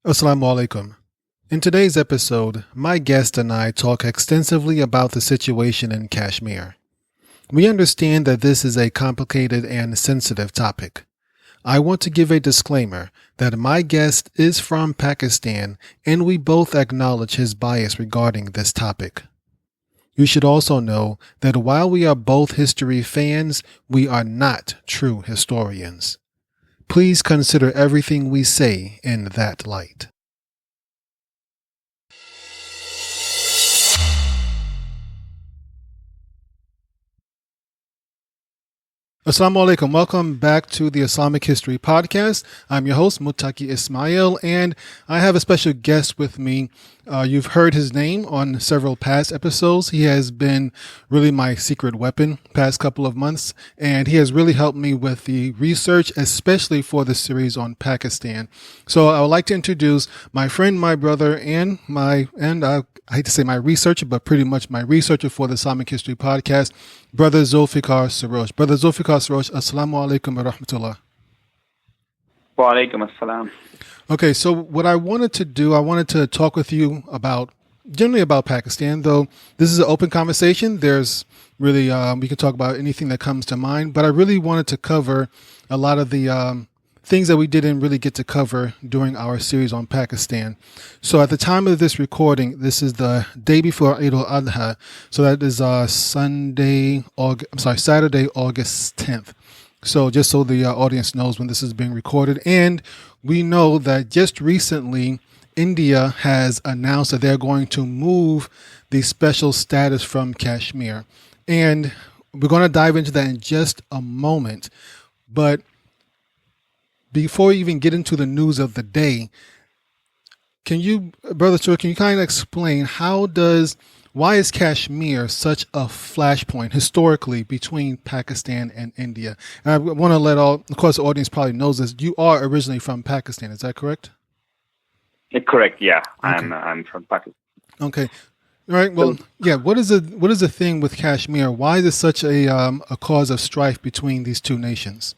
Assalamu alaikum. In today's episode, my guest and I talk extensively about the situation in Kashmir. We understand that this is a complicated and sensitive topic. I want to give a disclaimer that my guest is from Pakistan and we both acknowledge his bias regarding this topic. You should also know that while we are both history fans, we are not true historians. Please consider everything we say in that light. Assalamu alaikum. Welcome back to the Islamic History Podcast. I'm your host, Muttaqi Ismail, and I have a special guest with me. You've heard his name on several past episodes. He has been really my secret weapon past couple of months, and he has really helped me with the research, especially for the series on Pakistan. So I would like to introduce my friend, my brother, and I hate to say my researcher, but pretty much my researcher for the Islamic History Podcast, Brother Zulfiqar Sarosh. Brother Zulfiqar Sarosh, Assalamu alaikum wa rahmatullah. Wa alaikum assalam. Okay, so what I wanted to talk with you generally about Pakistan, though this is an open conversation. There's really, we can talk about anything that comes to mind, but I really wanted to cover a lot of the things that we didn't really get to cover during our series on Pakistan. So at the time of this recording, this is the day before Eid al-Adha. So that is Saturday, August 10th. So just so the audience knows when this is being recorded. And we know that just recently, India has announced that they're going to move the special status from Kashmir. And we're going to dive into that in just a moment. But before we even get into the news of the day, Brother Saroj, can you kind of explain why is Kashmir such a flashpoint historically between Pakistan and India? And I want to of course, the audience probably knows this. You are originally from Pakistan, is that correct? Correct, yeah. Okay. I'm from Pakistan. Okay. All right. Well, yeah. What is the thing with Kashmir? Why is it such a cause of strife between these two nations?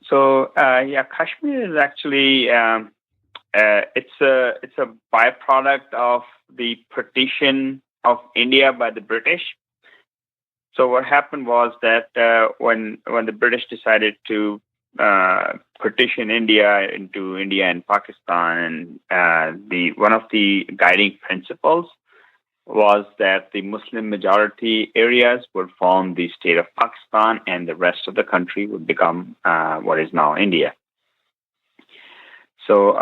So, Kashmir is actually it's a byproduct of the partition of India by the British. So what happened was that when the British decided to partition India into India and Pakistan, and one of the guiding principles was that the Muslim majority areas would form the state of Pakistan, and the rest of the country would become what is now India. So,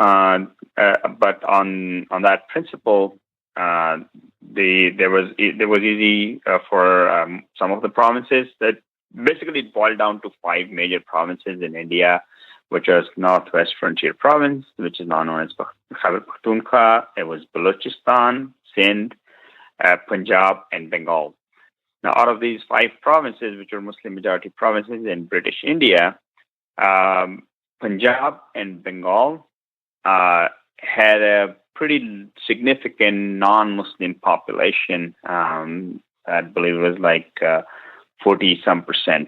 but on that principle, there was easy for some of the provinces. That basically it boiled down to 5 major provinces in India, which was Northwest Frontier Province, which is now known as Khyber Pakhtunkhwa. It was Balochistan, Sindh, Punjab, and Bengal. Now, out of these 5 provinces, which were Muslim majority provinces in British India, Punjab and Bengal had a pretty significant non-Muslim population. I believe it was like 40-some%.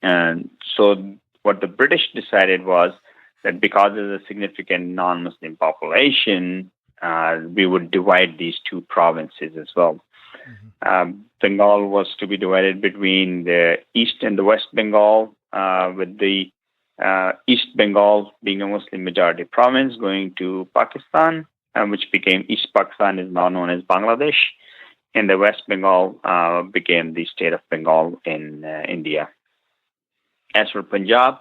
And so what the British decided was that because of the significant non-Muslim population, we would divide these 2 provinces as well. Mm-hmm. Bengal was to be divided between the East and the West Bengal, with the East Bengal being a Muslim majority province going to Pakistan, which became East Pakistan, is now known as Bangladesh, and the West Bengal became the state of Bengal in India. As for Punjab,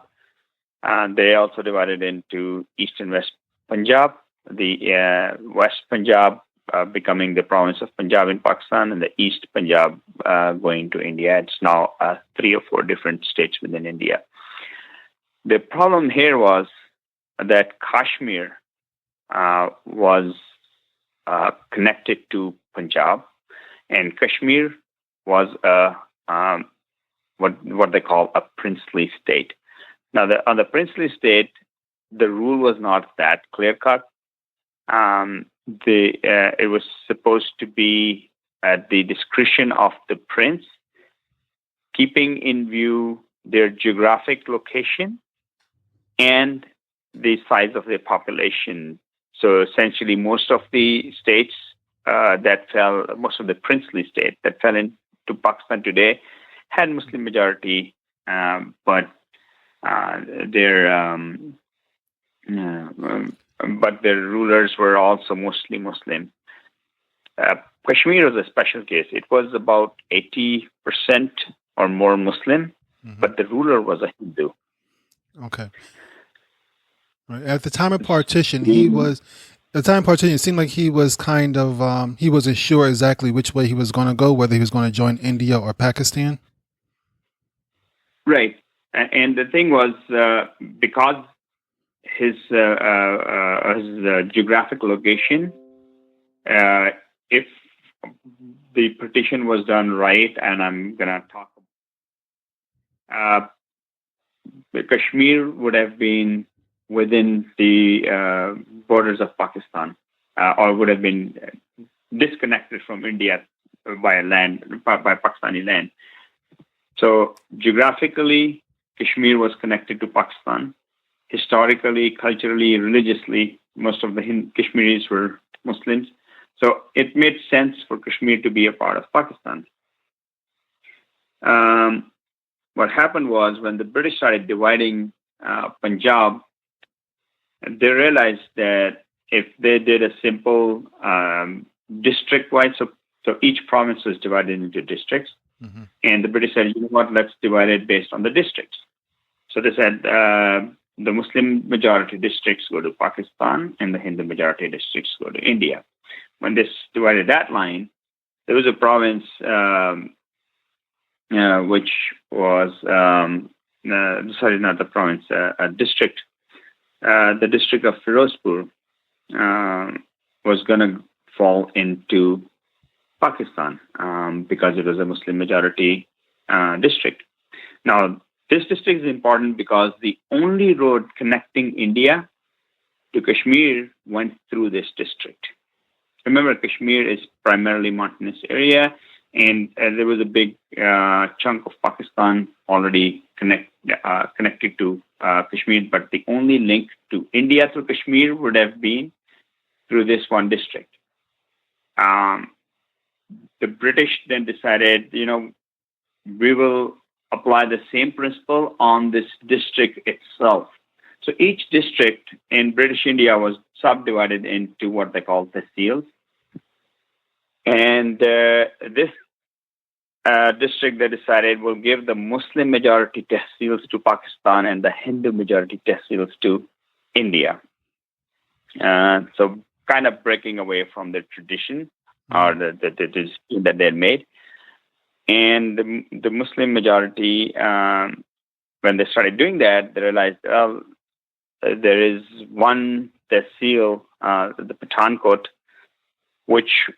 they also divided into East and West Punjab, the West Punjab becoming the province of Punjab in Pakistan, and the East Punjab going to India. It's now 3 or 4 different states within India. The problem here was that Kashmir was connected to Punjab, and Kashmir was what they call a princely state. Now, on the princely state, the rule was not that clear-cut. It was supposed to be at the discretion of the prince, keeping in view their geographic location and the size of the population. So essentially, most of the states most of the princely states that fell into Pakistan today had Muslim majority, but their rulers were also mostly Muslim. Kashmir was a special case. It was about 80% or more Muslim, but the ruler was a Hindu. Okay. Right. At the time of partition, it seemed like he was kind of, he wasn't sure exactly which way he was going to go, whether he was going to join India or Pakistan. Right. And the thing was, because his geographic location, if the partition was done right, and I'm going to talk about Kashmir would have been within the borders of Pakistan, or would have been disconnected from India by Pakistani land. So geographically, Kashmir was connected to Pakistan. Historically, culturally, religiously, most of the Kashmiris were Muslims. So it made sense for Kashmir to be a part of Pakistan. What happened was, when the British started dividing Punjab, they realized that if they did a simple district-wide, so each province was divided into districts, and the British said, you know what, let's divide it based on the districts. So they said the Muslim majority districts go to Pakistan and the Hindu majority districts go to India. When they divided that line, there was a province which was, sorry, not the province, a district. The district of Firozpur was going to fall into Pakistan because it was a Muslim majority district. Now, this district is important because the only road connecting India to Kashmir went through this district. Remember, Kashmir is primarily mountainous area, and there was a big chunk of Pakistan already connected to Kashmir, but the only link to India through Kashmir would have been through this one district. The British then decided, we will apply the same principle on this district itself. So each district in British India was subdivided into what they call tehsils. And this district, they decided, will give the Muslim majority tehsils to Pakistan and the Hindu majority tehsils to India. So kind of breaking away from the tradition or the decision that they had made. And the Muslim majority, when they started doing that, they realized, there is one tehsil, the Pathankot, which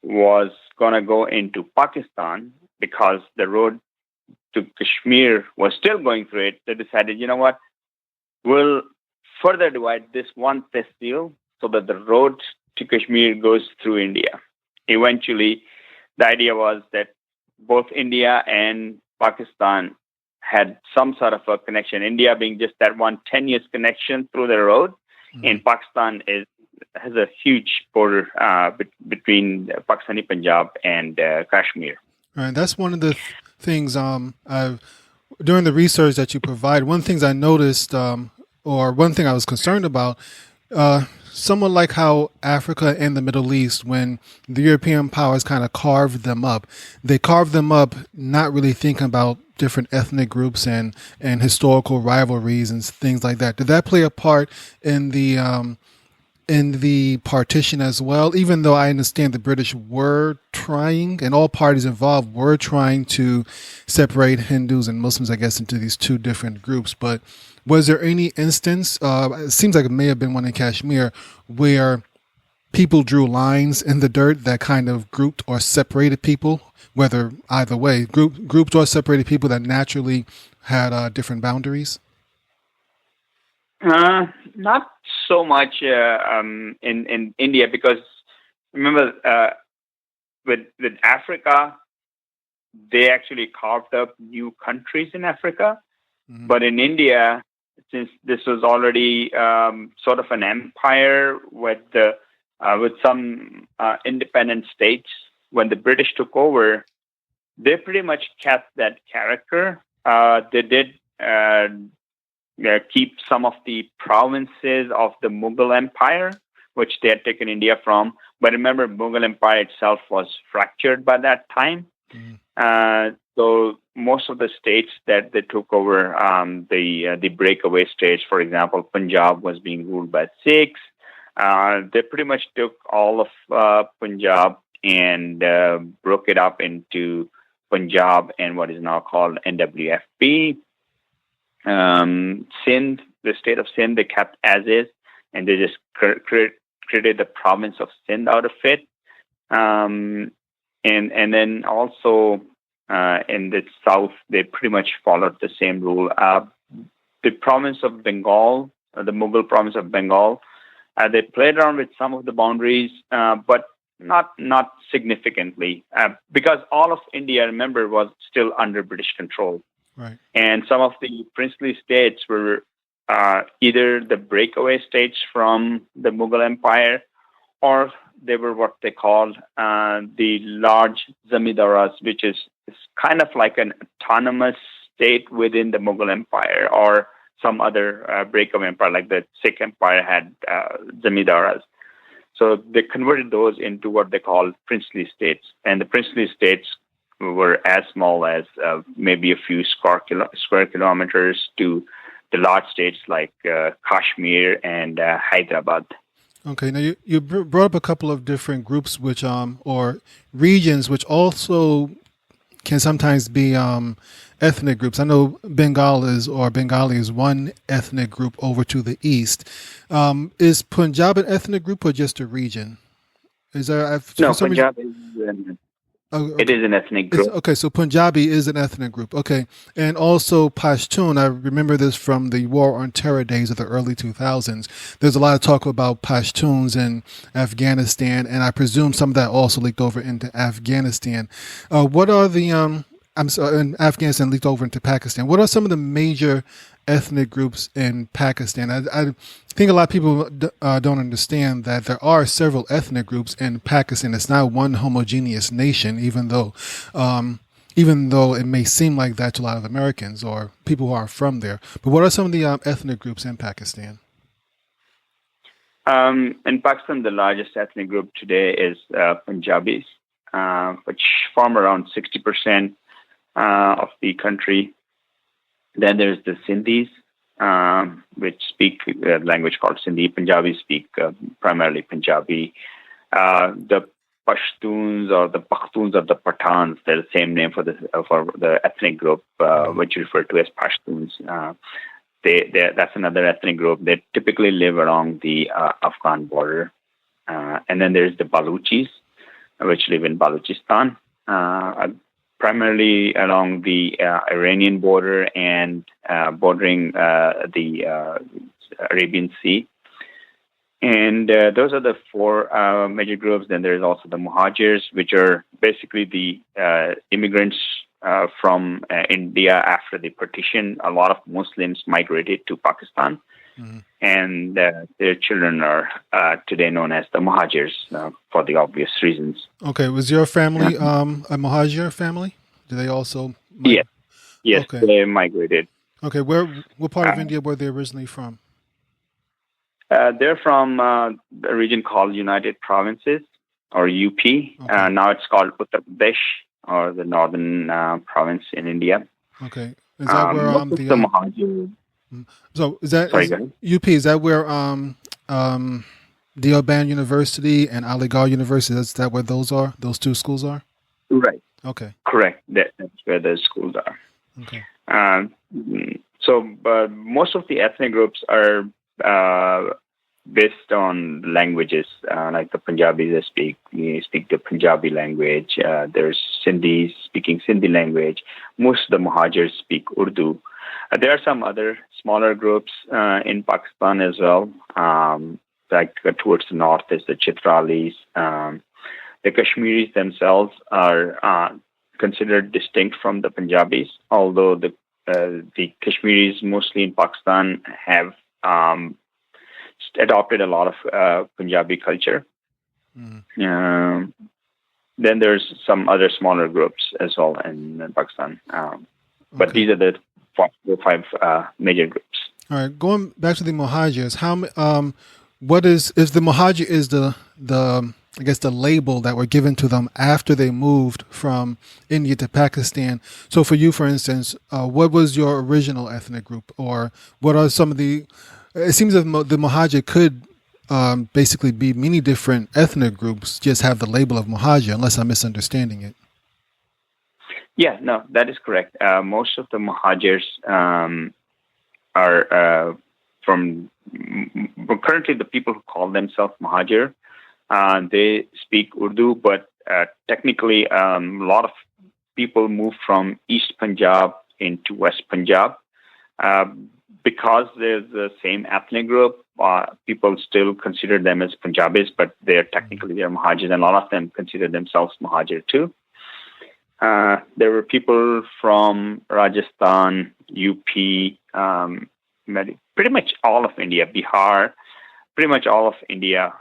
was going to go into Pakistan because the road to Kashmir was still going through it. They decided, you know what, we'll further divide this one tehsil so that the road to Kashmir goes through India. Eventually, the idea was that both India and Pakistan had some sort of a connection. India being just that one 10 years connection through the road, and Pakistan has a huge border between Pakistani Punjab and Kashmir. Right, that's one of the things during the research that you provide. One of the things I noticed, or one thing I was concerned about, somewhat like how Africa and the Middle East, when the European powers kind of carved them up, they carved them up not really thinking about different ethnic groups and historical rivalries and things like that. Did that play a part in the partition as well? Even though I understand the British were trying, and all parties involved were trying to separate Hindus and Muslims, I guess, into these two different groups. But was there any instance, it seems like it may have been one in Kashmir, where people drew lines in the dirt that kind of grouped or separated people, whether either way, grouped or separated people that naturally had different boundaries? Not so much in India, because remember, with Africa, they actually carved up new countries in Africa. But in India, since this was already sort of an empire with some independent states, when the British took over, they pretty much kept that character. They did keep some of the provinces of the Mughal Empire, which they had taken India from. But remember, Mughal Empire itself was fractured by that time. So most of the states that they took over, the breakaway states, for example, Punjab was being ruled by Sikhs. They pretty much took all of Punjab and broke it up into Punjab and what is now called NWFP. Sindh, the state of Sindh, they kept as is, and they just created the province of Sindh out of it. And then also in the south, they pretty much followed the same rule. The province of Bengal, the Mughal province of Bengal, they played around with some of the boundaries, but not significantly, because all of India, remember, was still under British control. Right. And some of the princely states were either the breakaway states from the Mughal Empire, or they were what they called the large zamidaras, which is kind of like an autonomous state within the Mughal Empire, or some other breakaway empire, like the Sikh Empire had zamidaras. So they converted those into what they call princely states. And the princely states were as small as maybe a few square kilometers to the large states like Kashmir and Hyderabad. Okay, now you brought up a couple of different groups, which or regions, which also can sometimes be ethnic groups. I know Bengali is one ethnic group over to the east. Is Punjab an ethnic group or just a region? Is there no? Punjab is it is an ethnic group. Okay, so Punjabi is an ethnic group. Okay, and also Pashtun. I remember this from the War on Terror days of the early 2000s. There's a lot of talk about Pashtuns in Afghanistan, and I presume some of that also leaked over into Afghanistan. What are the in Afghanistan leaked over into Pakistan? What are some of the major ethnic groups in Pakistan? I think a lot of people don't understand that there are several ethnic groups in Pakistan. It's not one homogeneous nation, even though it may seem like that to a lot of Americans or people who are from there. But what are some of the ethnic groups in Pakistan? In Pakistan, the largest ethnic group today is Punjabis, which form around 60% of the country. Then there's the Sindhis, which speak a language called Sindhi. Punjabis speak primarily Punjabi. The Pashtuns or the Pakhtuns or the Pathans, they're the same name for the ethnic group, which you refer to as Pashtuns. That's another ethnic group. They typically live along the Afghan border. And then there's the Baluchis, which live in Balochistan, primarily along the Iranian border and bordering the Arabian Sea. And those are the four major groups. Then there's also the Muhajirs, which are basically the immigrants from India after the partition. A lot of Muslims migrated to Pakistan. Mm-hmm. And their children are today known as the Muhajirs for the obvious reasons. Okay. Was your family a Muhajir family? Do they also? Yes. Okay. They migrated. Okay. What part of India were they originally from? They're from a region called United Provinces, or UP. Okay. Now it's called Uttar Pradesh, or the northern province in India. Okay. Is that where the Muhajirs? So is that UP? Is that where Deoband University and Aligarh University? Is that where those are? Those two schools are? Right. Okay. Correct. That's where those schools are. Okay. So most of the ethnic groups are based on languages, like the Punjabis speak the Punjabi language. There's Sindhis speaking Sindhi language. Most of the Muhajirs speak Urdu. There are some other smaller groups in Pakistan as well. Like towards the north is the Chitralis. The Kashmiris themselves are considered distinct from the Punjabis, although the the Kashmiris, mostly in Pakistan, have adopted a lot of Punjabi culture. Then there's some other smaller groups as well in Pakistan. But these are the five major groups. All right, going back to the Muhajirs, what is the Muhajir is the I guess the label that were given to them after they moved from India to Pakistan. So for you, for instance, what was your original ethnic group, or what are some of the? It seems that the Muhajir could basically be many different ethnic groups, just have the label of Muhajir, unless I'm misunderstanding it. Yeah, no, that is correct. Most of the Muhajirs are from currently the people who call themselves Muhajir. They speak Urdu, but technically a lot of people moved from East Punjab into West Punjab. Because they're the same ethnic group, people still consider them as Punjabis, but they're Muhajirs, and a lot of them consider themselves Muhajir too. There were people from Rajasthan, UP, pretty much all of India, Bihar, pretty much all of India.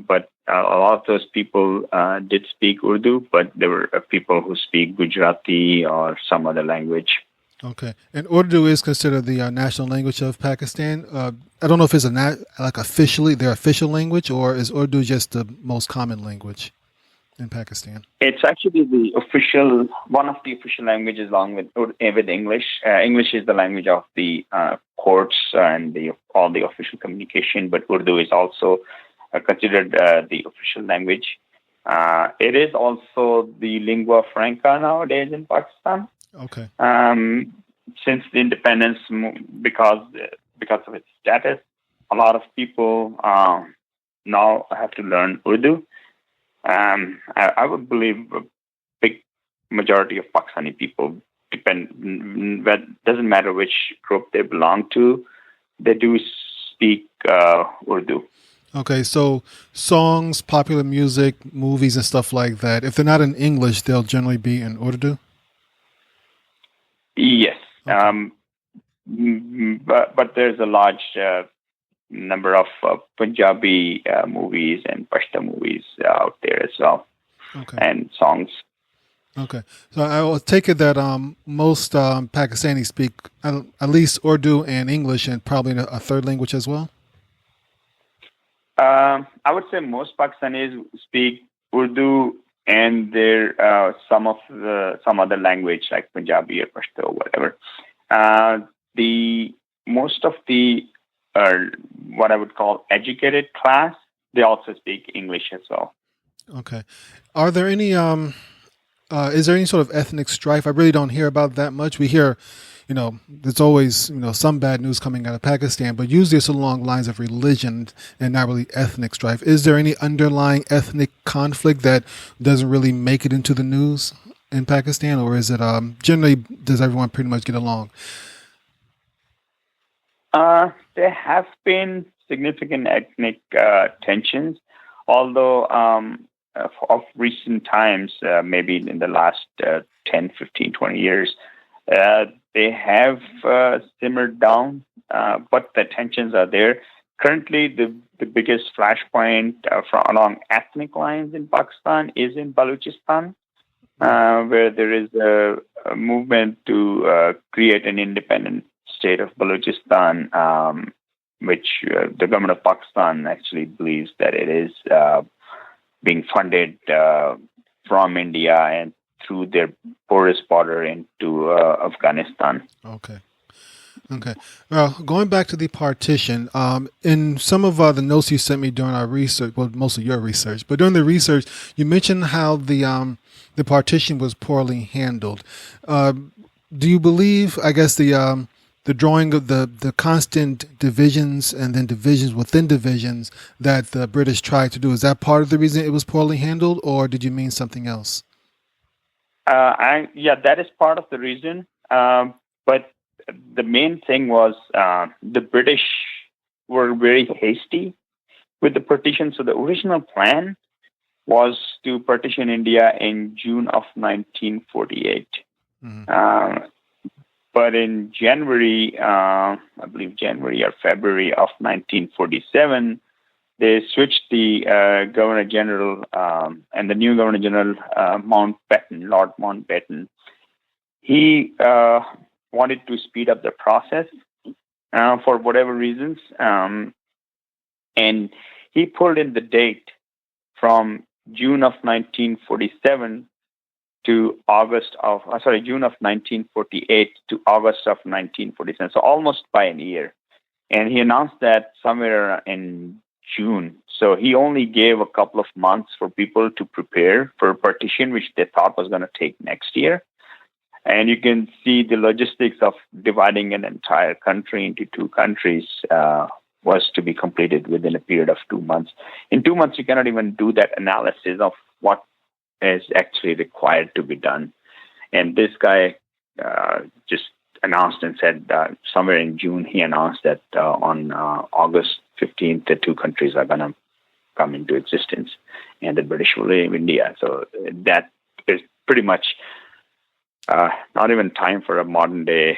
But a lot of those people did speak Urdu, but there were people who speak Gujarati or some other language. Okay, and Urdu is considered the national language of Pakistan. I don't know if it's officially their official language, or is Urdu just the most common language in Pakistan? It's actually one of the official languages, along with English. English is the language of the courts and all the official communication, but Urdu is also considered the official language. It is also the lingua franca nowadays in Pakistan. Okay. Since the independence, because of its status, a lot of people now have to learn Urdu. I would believe a big majority of Pakistani people doesn't matter which group they belong to, they do speak Urdu. Okay, so songs, popular music, movies, and stuff like that, if they're not in English, they'll generally be in Urdu? Yes. Okay. But there's a large number of Punjabi movies and Pashtun movies out there as well. Okay. And songs. Okay. So I will take it that most Pakistanis speak at least Urdu and English, and probably a third language as well? I would say most Pakistanis speak Urdu and their some other language like Punjabi or Pashto or whatever. Most of the what I would call educated class, they also speak English as well. Okay. Are there any is there any sort of ethnic strife? I really don't hear about that much. We hear, there's always, some bad news coming out of Pakistan, but usually it's along lines of religion and not really ethnic strife. Is there any underlying ethnic conflict that doesn't really make it into the news in Pakistan, or is it generally, does everyone pretty much get along? There have been significant ethnic tensions, although of recent times, maybe in the last 10, 15, 20 years, they have simmered down, but the tensions are there. Currently, the biggest flashpoint along ethnic lines in Pakistan is in Balochistan, where there is a movement to create an independent state of Balochistan, which the government of Pakistan actually believes that it is being funded from India and through their porous border into Afghanistan. Okay. Well, going back to the partition, in some of the notes you sent me during our research, well, most of your research, but during the research, you mentioned how the partition was poorly handled. Do you believe, I guess, the drawing of the constant divisions and then divisions within divisions that the British tried to do, is that part of the reason it was poorly handled, or did you mean something else? That is part of the reason. But the main thing was the British were very hasty with the partition. So the original plan was to partition India in June of 1948. Mm-hmm. But in January, I believe January or February of 1947, they switched the Governor General and the new Governor General Mountbatten, Lord Mountbatten. He wanted to speed up the process for whatever reasons, and he pulled in the date from June of 1947 to June of 1948 to August of 1947. So almost by a year. And he announced that somewhere in June. So he only gave a couple of months for people to prepare for a partition, which they thought was going to take next year. And you can see the logistics of dividing an entire country into two countries was to be completed within a period of 2 months. In 2 months, you cannot even do that analysis of what is actually required to be done. And this guy just announced and said somewhere in June, he announced that on August 15th, the two countries are going to come into existence and the British will leave India. So that is pretty much not even time for a modern day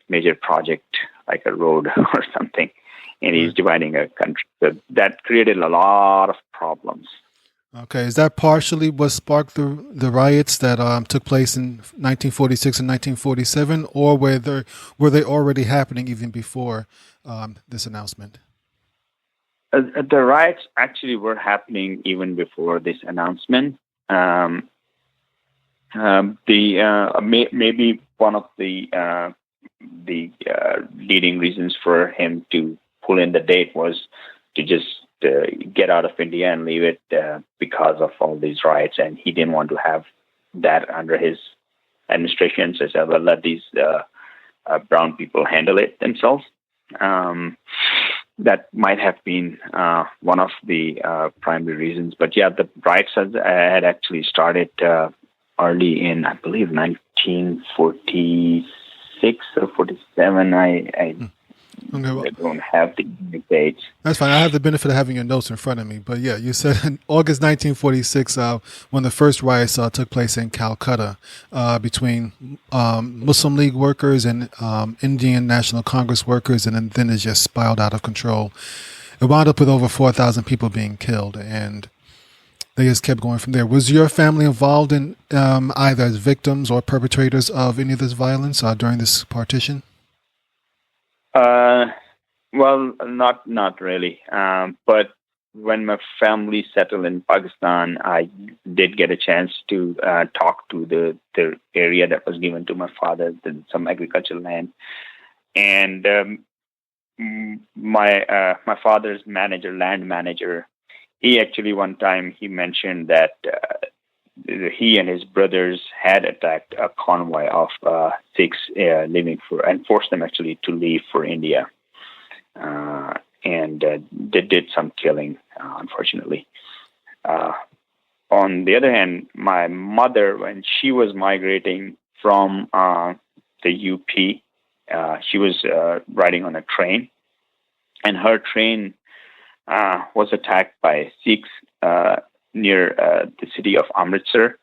major project like a road or something. And he's dividing a country. So that created a lot of problems. Okay, is that partially what sparked the riots that took place in 1946 and 1947, or were they already happening even before this announcement? The riots actually were happening even before this announcement. Maybe one of the leading reasons for him to pull in the date was to just get out of India and leave it because of all these riots, and he didn't want to have that under his administration. So he said, well, let these brown people handle it themselves. That might have been one of the primary reasons. But yeah, the riots had actually started early in, I believe, 1946 or 47. I don't have the dates. That's fine. I have the benefit of having your notes in front of me. But yeah, you said in August 1946, when the first riots took place in Calcutta between Muslim League workers and Indian National Congress workers, and then it just spiraled out of control. It wound up with over 4,000 people being killed, and they just kept going from there. Was your family involved in either as victims or perpetrators of any of this violence during this partition? Well, not really. But when my family settled in Pakistan, I did get a chance to talk to the area that was given to my father, some agricultural land, and my father's land manager. He actually one time he mentioned that he and his brothers had attacked a convoy of Sikhs and forced them actually to leave for India. And they did some killing, unfortunately. On the other hand, my mother, when she was migrating from the UP, she was riding on a train, and her train was attacked by Sikhs near the city of Amritsar.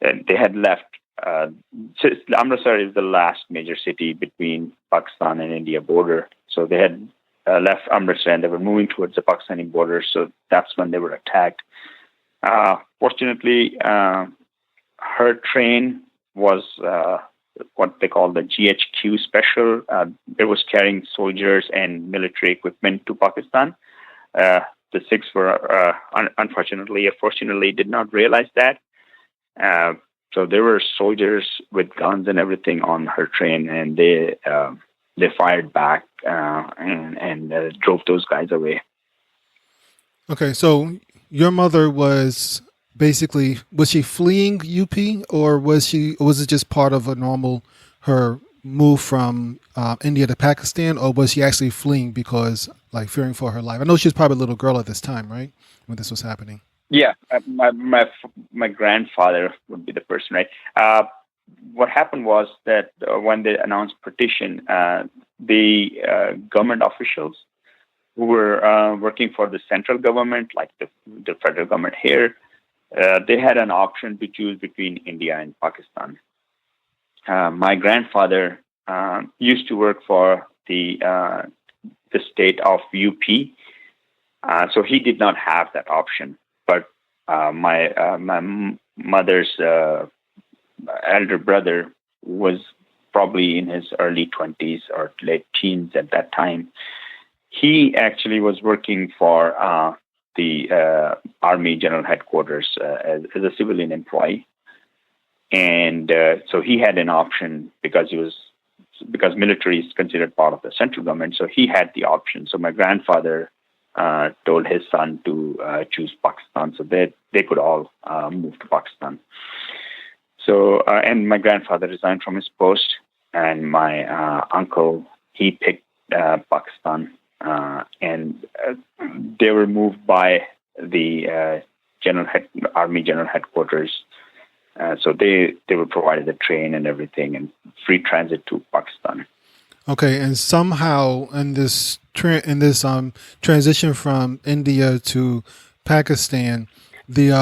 They had left. Amritsar is the last major city between Pakistan and India border. So they had left Amritsar and they were moving towards the Pakistani border. So that's when they were attacked. Fortunately, her train was what they call the GHQ special. It was carrying soldiers and military equipment to Pakistan. The Sikhs were, fortunately, did not realize that. So there were soldiers with guns and everything on her train, and they fired back and drove those guys away. Okay, so your mother was she fleeing UP, or was it just part of her move from India to Pakistan, or was she actually fleeing because fearing for her life? I know she was probably a little girl at this time, right, when this was happening. Yeah, my grandfather would be the person, right? What happened was that when they announced partition, the government officials who were working for the central government, like the federal government here, they had an option to choose between India and Pakistan. My grandfather used to work for the state of UP. So he did not have that option. But my mother's elder brother was probably in his early 20s or late teens at that time. He actually was working for the Army General Headquarters as a civilian employee. And so he had an option because military is considered part of the central government. So he had the option. So my grandfather told his son to choose Pakistan, so they could all move to Pakistan. So and my grandfather resigned from his post, and my uncle, he picked Pakistan, and they were moved by the Army General Headquarters. So they were provided the train and everything and free transit to Pakistan. Okay, and somehow in this transition from India to Pakistan, the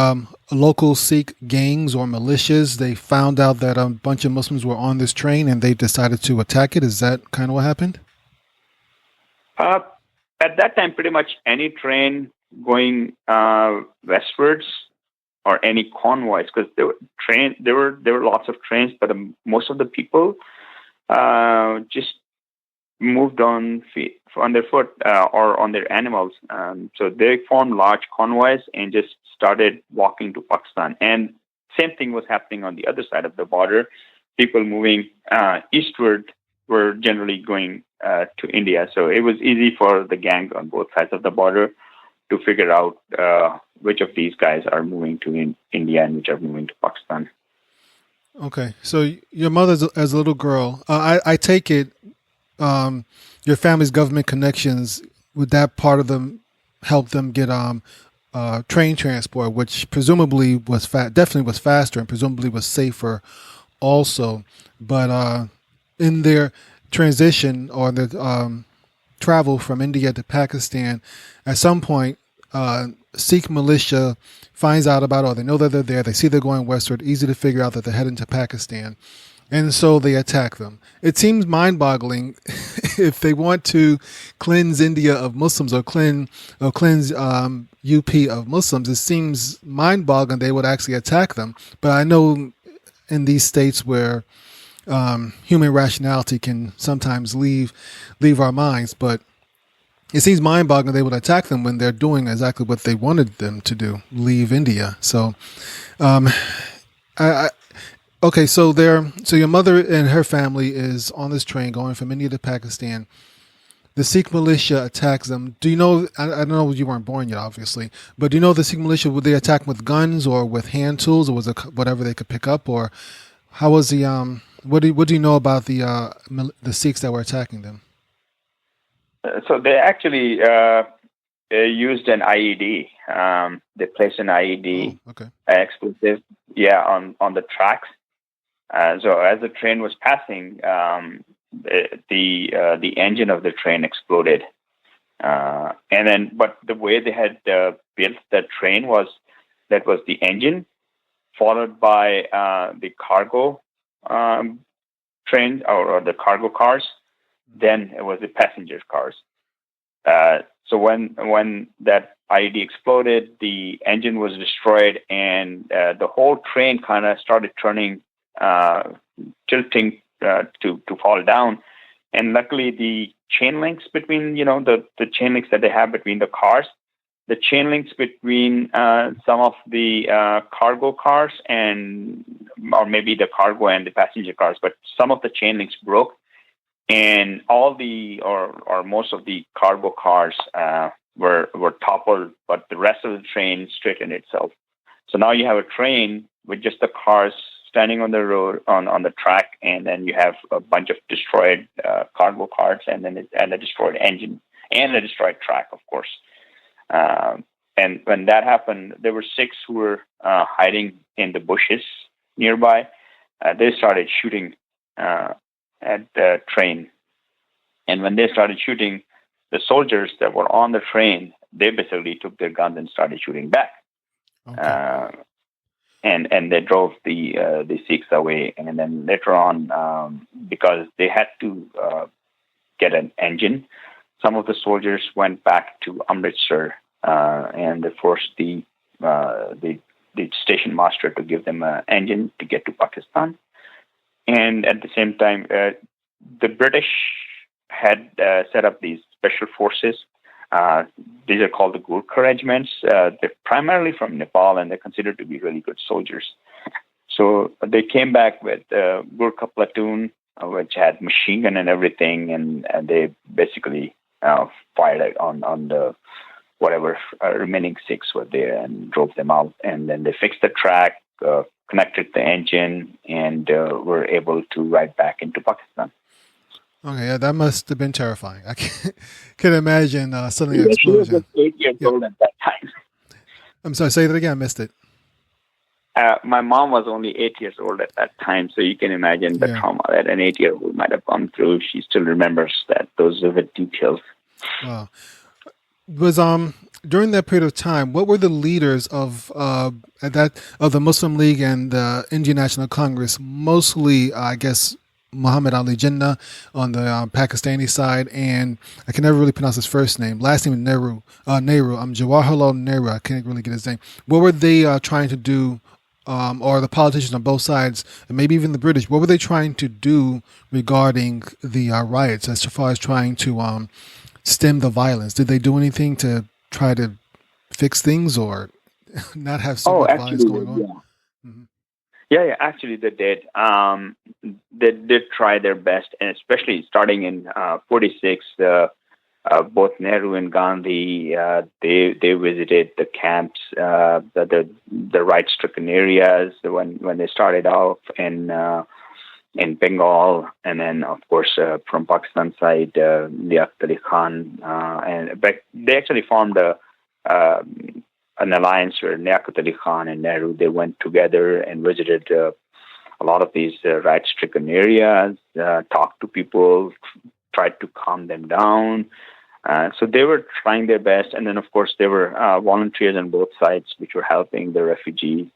local Sikh gangs or militias, they found out that a bunch of Muslims were on this train and they decided to attack it. Is that kind of what happened? At that time, pretty much any train going westwards or any convoys, because there were lots of trains, but most of the people just moved on their foot or on their animals. So they formed large convoys and just started walking to Pakistan. And same thing was happening on the other side of the border. People moving eastward were generally going to India. So it was easy for the gangs on both sides of the border to figure out which of these guys are moving to India and which are moving to Pakistan. Okay, so your mother, as a little girl, I take it your family's government connections, would that part of them help them get train transport, which presumably was definitely was faster and presumably was safer also. But in their transition or the travel from India to Pakistan, at some point, Sikh militia finds out about, or they know that they're there, they see they're going westward, easy to figure out that they're heading to Pakistan. And so they attack them. It seems mind-boggling if they want to cleanse India of Muslims or cleanse UP of Muslims. It seems mind-boggling they would actually attack them. But I know in these states where human rationality can sometimes leave our minds, but it seems mind-boggling they would attack them when they're doing exactly what they wanted them to do, leave India. So, okay, so your mother and her family is on this train going from India to Pakistan. The Sikh militia attacks them. Do you know? I know you weren't born yet, obviously, but do you know the Sikh militia? Would they attack with guns or with hand tools, or was it whatever they could pick up, or how was the What do you know about the Sikhs that were attacking them? So they actually used an IED. They placed an IED explosive, on the tracks. So as the train was passing, the engine of the train exploded, and then. But the way they had built the train was the engine, followed by the cargo trains or the cargo cars. Then it was the passenger cars. So when that IED exploded, the engine was destroyed, and the whole train kind of started turning. Tilting to fall down, and luckily the chain links between the chain links that they have between the cars, the chain links between some of the cargo cars or maybe the cargo and the passenger cars, but some of the chain links broke, and all the or most of the cargo cars were toppled, but the rest of the train straightened itself. So now you have a train with just the cars standing on the road on the track, and then you have a bunch of destroyed cargo cars, and a destroyed engine and a destroyed track, of course. And when that happened, there were Sikhs who were hiding in the bushes nearby. They started shooting at the train, and when they started shooting, the soldiers that were on the train, they basically took their guns and started shooting back. Okay. and they drove the Sikhs away. And then later on, because they had to get an engine, some of the soldiers went back to Amritsar, and they forced the station master to give them an engine to get to Pakistan. And at the same time, the British had set up these special forces. These are called the Gurkha regiments. They're primarily from Nepal, and they're considered to be really good soldiers. So they came back with Gurkha platoon, which had machine gun and everything, and they basically fired on the whatever remaining Sikhs were there and drove them out. And then they fixed the track, connected the engine, and were able to ride back into Pakistan. Okay, yeah, that must have been terrifying. I can imagine suddenly an She was explosion. just 8 years old at that time. I'm sorry, say that again. I missed it. My mom was only 8 years old at that time, so you can imagine the trauma that an 8-year-old might have gone through. She still remembers those vivid details. Wow. Was during that period of time, what were the leaders of the Muslim League and the Indian National Congress? Mostly, I guess, Muhammad Ali Jinnah on the Pakistani side, and I can never really pronounce his first name. Last name is Nehru. Jawaharlal Nehru. I can't really get his name. What were they trying to do, or the politicians on both sides, and maybe even the British? What were they trying to do regarding the riots, as far as trying to stem the violence? Did they do anything to try to fix things, or not have so much violence going on? Yeah. Mm-hmm. Yeah, actually they did. They did try their best, and especially starting in 46, both Nehru and Gandhi, they visited the camps, the riot-stricken areas when they started off in Bengal, and then of course from Pakistan side, Liaqat Ali Khan, but they actually formed an alliance where Liaqat Ali Khan and Nehru, they went together and visited a lot of these riot-stricken areas, talked to people, tried to calm them down. So they were trying their best. And then, of course, there were volunteers on both sides which were helping the refugees.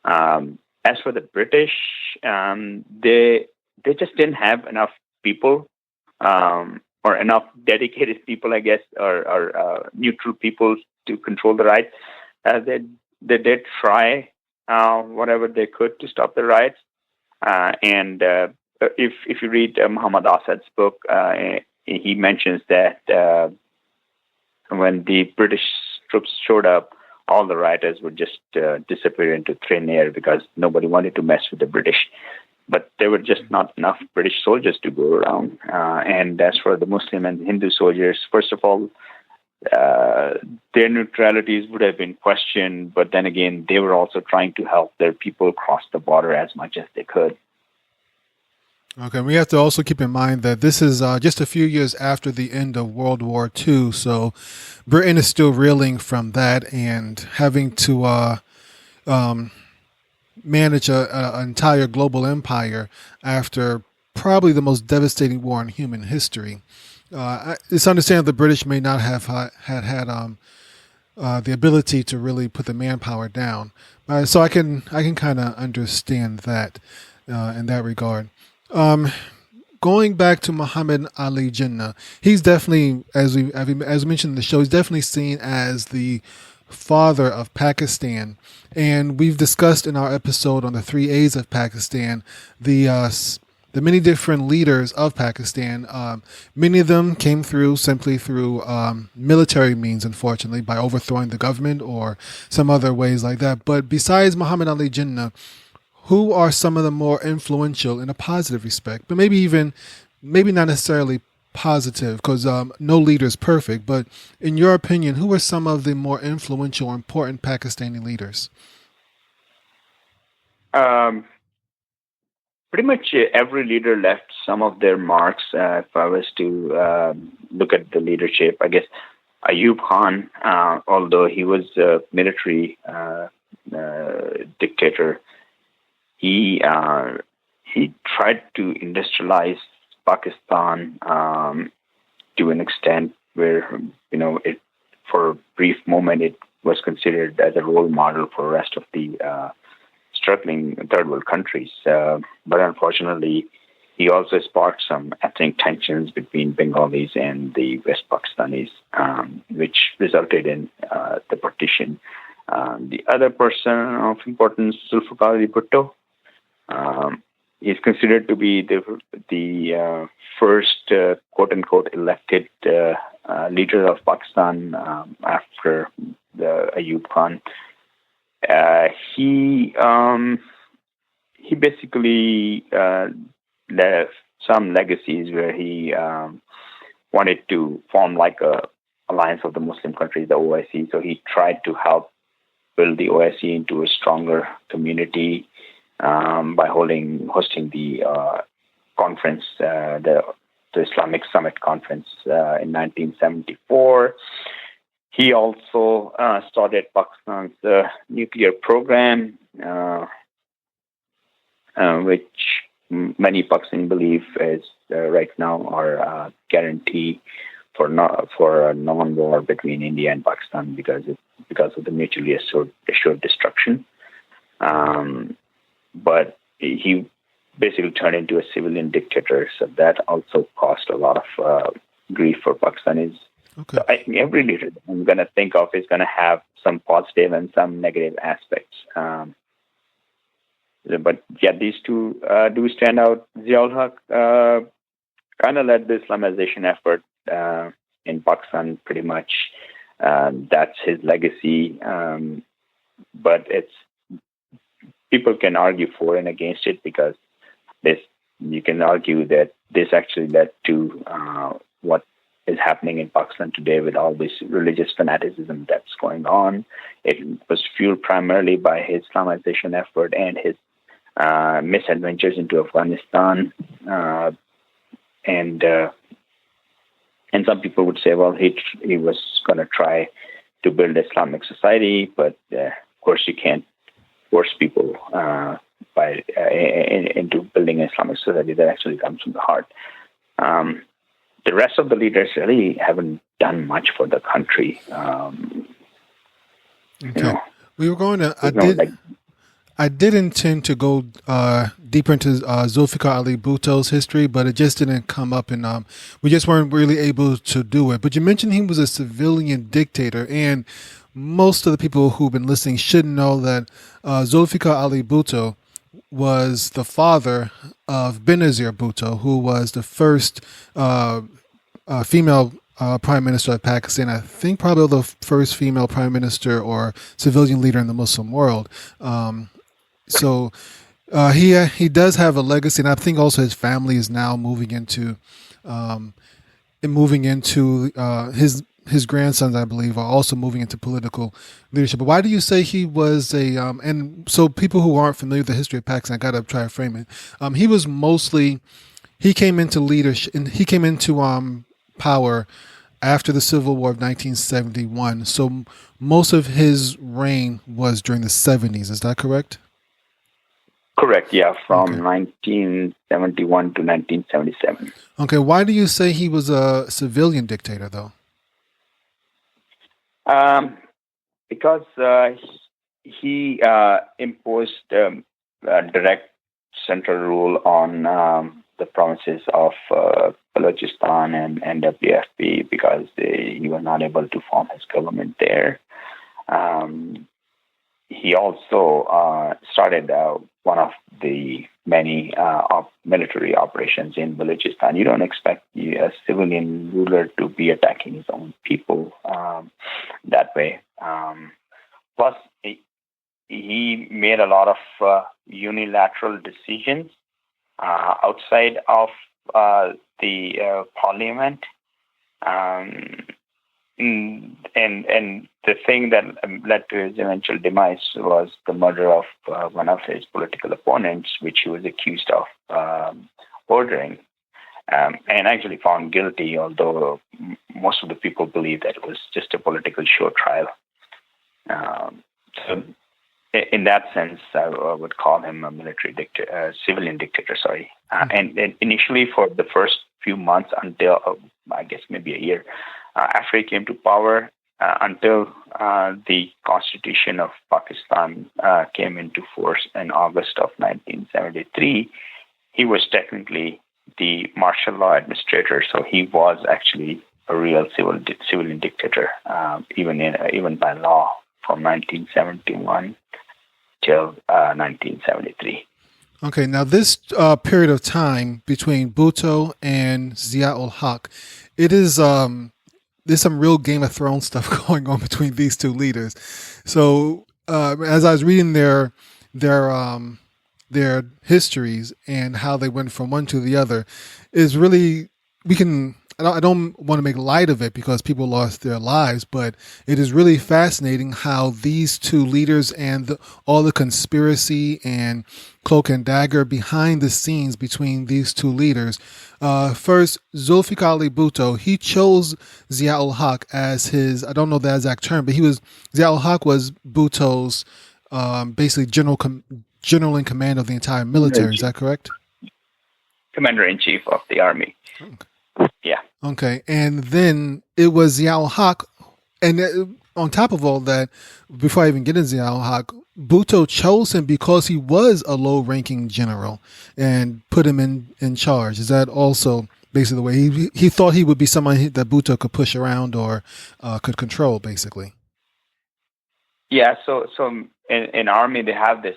As for the British, they just didn't have enough people, or enough dedicated people, I guess, or neutral people to control the riots. They did try whatever they could to stop the riots. And if you read Muhammad Asad's book, he mentions that when the British troops showed up, all the rioters would just disappear into thin air because nobody wanted to mess with the British. But there were just not enough British soldiers to go around. And as for the Muslim and Hindu soldiers, first of all, their neutralities would have been questioned, but then again, they were also trying to help their people cross the border as much as they could. Okay, we have to also keep in mind that this is just a few years after the end of World War II, so Britain is still reeling from that and having to manage an entire global empire after probably the most devastating war in human history. It's understandable the British may not have had the ability to really put the manpower down, so I can kind of understand that in that regard. Going back to Muhammad Ali Jinnah, he's definitely, as we mentioned in the show, he's definitely seen as the father of Pakistan, and we've discussed in our episode on the 3 A's of Pakistan the many different leaders of Pakistan. Many of them came through simply through military means, unfortunately, by overthrowing the government or some other ways like that. But besides Muhammad Ali Jinnah, who are some of the more influential in a positive respect, but maybe not necessarily positive, because no leader is perfect, but in your opinion, who are some of the more influential or important Pakistani leaders? Pretty much every leader left some of their marks. If I was to look at the leadership, I guess Ayub Khan, although he was a military dictator, he tried to industrialize Pakistan to an extent where, it, for a brief moment, it was considered as a role model for the rest of the struggling third world countries. But unfortunately, he also sparked some ethnic tensions between Bengalis and the West Pakistanis, which resulted in the partition. The other person of importance, Zulfiqar Ali Bhutto, is considered to be the first quote-unquote elected leader of Pakistan after the Ayub Khan. He basically left some legacies where he wanted to form like a alliance of the Muslim countries, the OIC. So he tried to help build the OIC into a stronger community by hosting the conference, the Islamic Summit Conference in 1974. He also started Pakistan's nuclear program, which many Pakistanis believe is right now our guarantee for a non-war between India and Pakistan because of the mutually assured destruction. But he basically turned into a civilian dictator, so that also caused a lot of grief for Pakistanis. Okay. So I think every leader I'm going to think of is going to have some positive and some negative aspects. But yeah, these two do stand out. Zia-ul-Haq kind of led the Islamization effort in Pakistan pretty much. That's his legacy. But people can argue for and against it because you can argue that this actually led to what is happening in Pakistan today with all this religious fanaticism that's going on. It was fueled primarily by his Islamization effort and his misadventures into Afghanistan. And some people would say, well, he was going to try to build Islamic society, but of course you can't force people into building an Islamic society that actually comes from the heart. The rest of the leaders really haven't done much for the country. Okay. We were going to. I did intend to go deeper into Zulfiqar Ali Bhutto's history, but it just didn't come up, and we just weren't really able to do it. But you mentioned he was a civilian dictator, and most of the people who've been listening should know that Zulfiqar Ali Bhutto was the father of Benazir Bhutto, who was the first female prime minister of Pakistan. I think probably the first female prime minister or civilian leader in the Muslim world. So he does have a legacy, and I think also his family is now moving into his grandsons, I believe, are also moving into political leadership. But why do you say he was and so people who aren't familiar with the history of Pakistan, I got to try to frame it. He came into leadership, and he came into power after the Civil War of 1971. So most of his reign was during the 70s. Is that correct? Correct, yeah, from 1971 to 1977. Okay, why do you say he was a civilian dictator, though? Because he imposed direct central rule on the provinces of Balochistan and NWFP because he was not able to form his government there. He also started one of the many military operations in Balochistan. You don't expect a civilian ruler to be attacking his own people that way. Plus, he made a lot of unilateral decisions outside of the parliament. And the thing that led to his eventual demise was the murder of one of his political opponents, which he was accused of ordering, and actually found guilty, although most of the people believe that it was just a political show trial. So in that sense, I would call him a civilian dictator, sorry. And initially for the first few months until, I guess, maybe a year, after he came to power, until the Constitution of Pakistan came into force in August of 1973, he was technically the martial law administrator. So he was actually a real civilian dictator, even by law, from 1971 till 1973. Okay, now this period of time between Bhutto and Zia-ul-Haq, it is there's some real Game of Thrones stuff going on between these two leaders. So as I was reading their histories and how they went from one to the other, is really I don't want to make light of it because people lost their lives, but it is really fascinating how these two leaders and all the conspiracy and cloak and dagger behind the scenes between these two leaders. First, Zulfiqar Ali Bhutto, he chose Zia-ul-Haq as his, I don't know the exact term, but Zia-ul-Haq was Bhutto's basically general in command of the entire military. Is that correct? Commander-in-Chief of the army. Okay. Yeah. Okay. And then it was Zia-ul-Haq. And on top of all that, before I even get into Zia-ul-Haq, Bhutto chose him because he was a low-ranking general and put him in charge. Is that also basically the way he thought he would be someone that Bhutto could push around or could control, basically? Yeah. So in army, they have this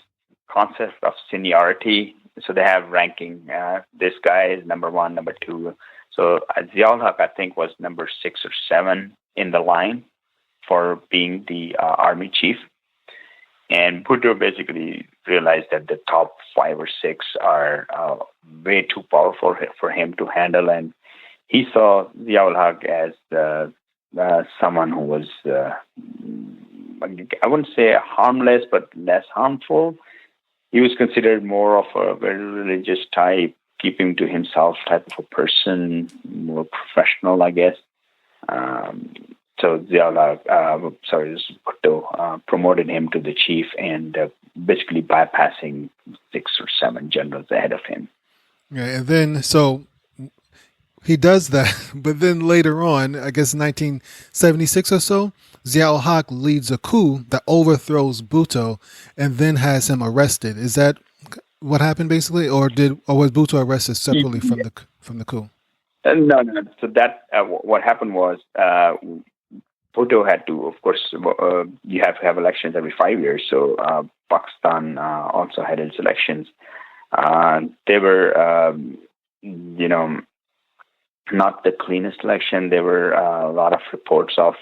concept of seniority. So they have ranking. This guy is number one, number two. So Zia-ul-Haq, I think, was number 6 or 7 in the line for being the army chief. And Bhutto basically realized that the top 5 or 6 are way too powerful for him to handle. And he saw Zia-ul-Haq as someone who was, I wouldn't say harmless, but less harmful. He was considered more of a very religious type, keeping to himself type of a person, more professional, I guess. So Bhutto promoted him to the chief and basically bypassing 6 or 7 generals ahead of him. Yeah, and then so he does that, but then later on, I guess 1976 or so, Zia-ul-Haq leads a coup that overthrows Bhutto and then has him arrested. Is that what happened basically, or was Bhutto arrested separately from the coup? No. So that what happened was Bhutto had to, of course, you have to have elections every 5 years. So Pakistan also had its elections. They were, not the cleanest election. There were a lot of reports of,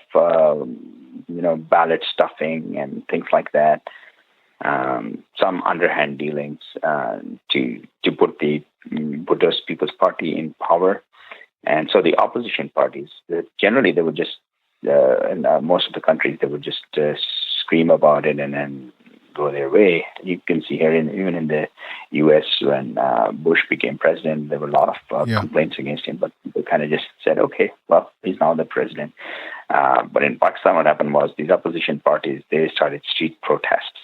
ballot stuffing and things like that. Some underhand dealings to put the Bhutto's People's Party in power. And so the opposition parties, generally they would just, in most of the countries, they would just scream about it and then go their way. You can see here, even in the U.S., when Bush became president, there were a lot of complaints against him, but people kind of just said, okay, well, he's now the president. But in Pakistan, what happened was these opposition parties, they started street protests.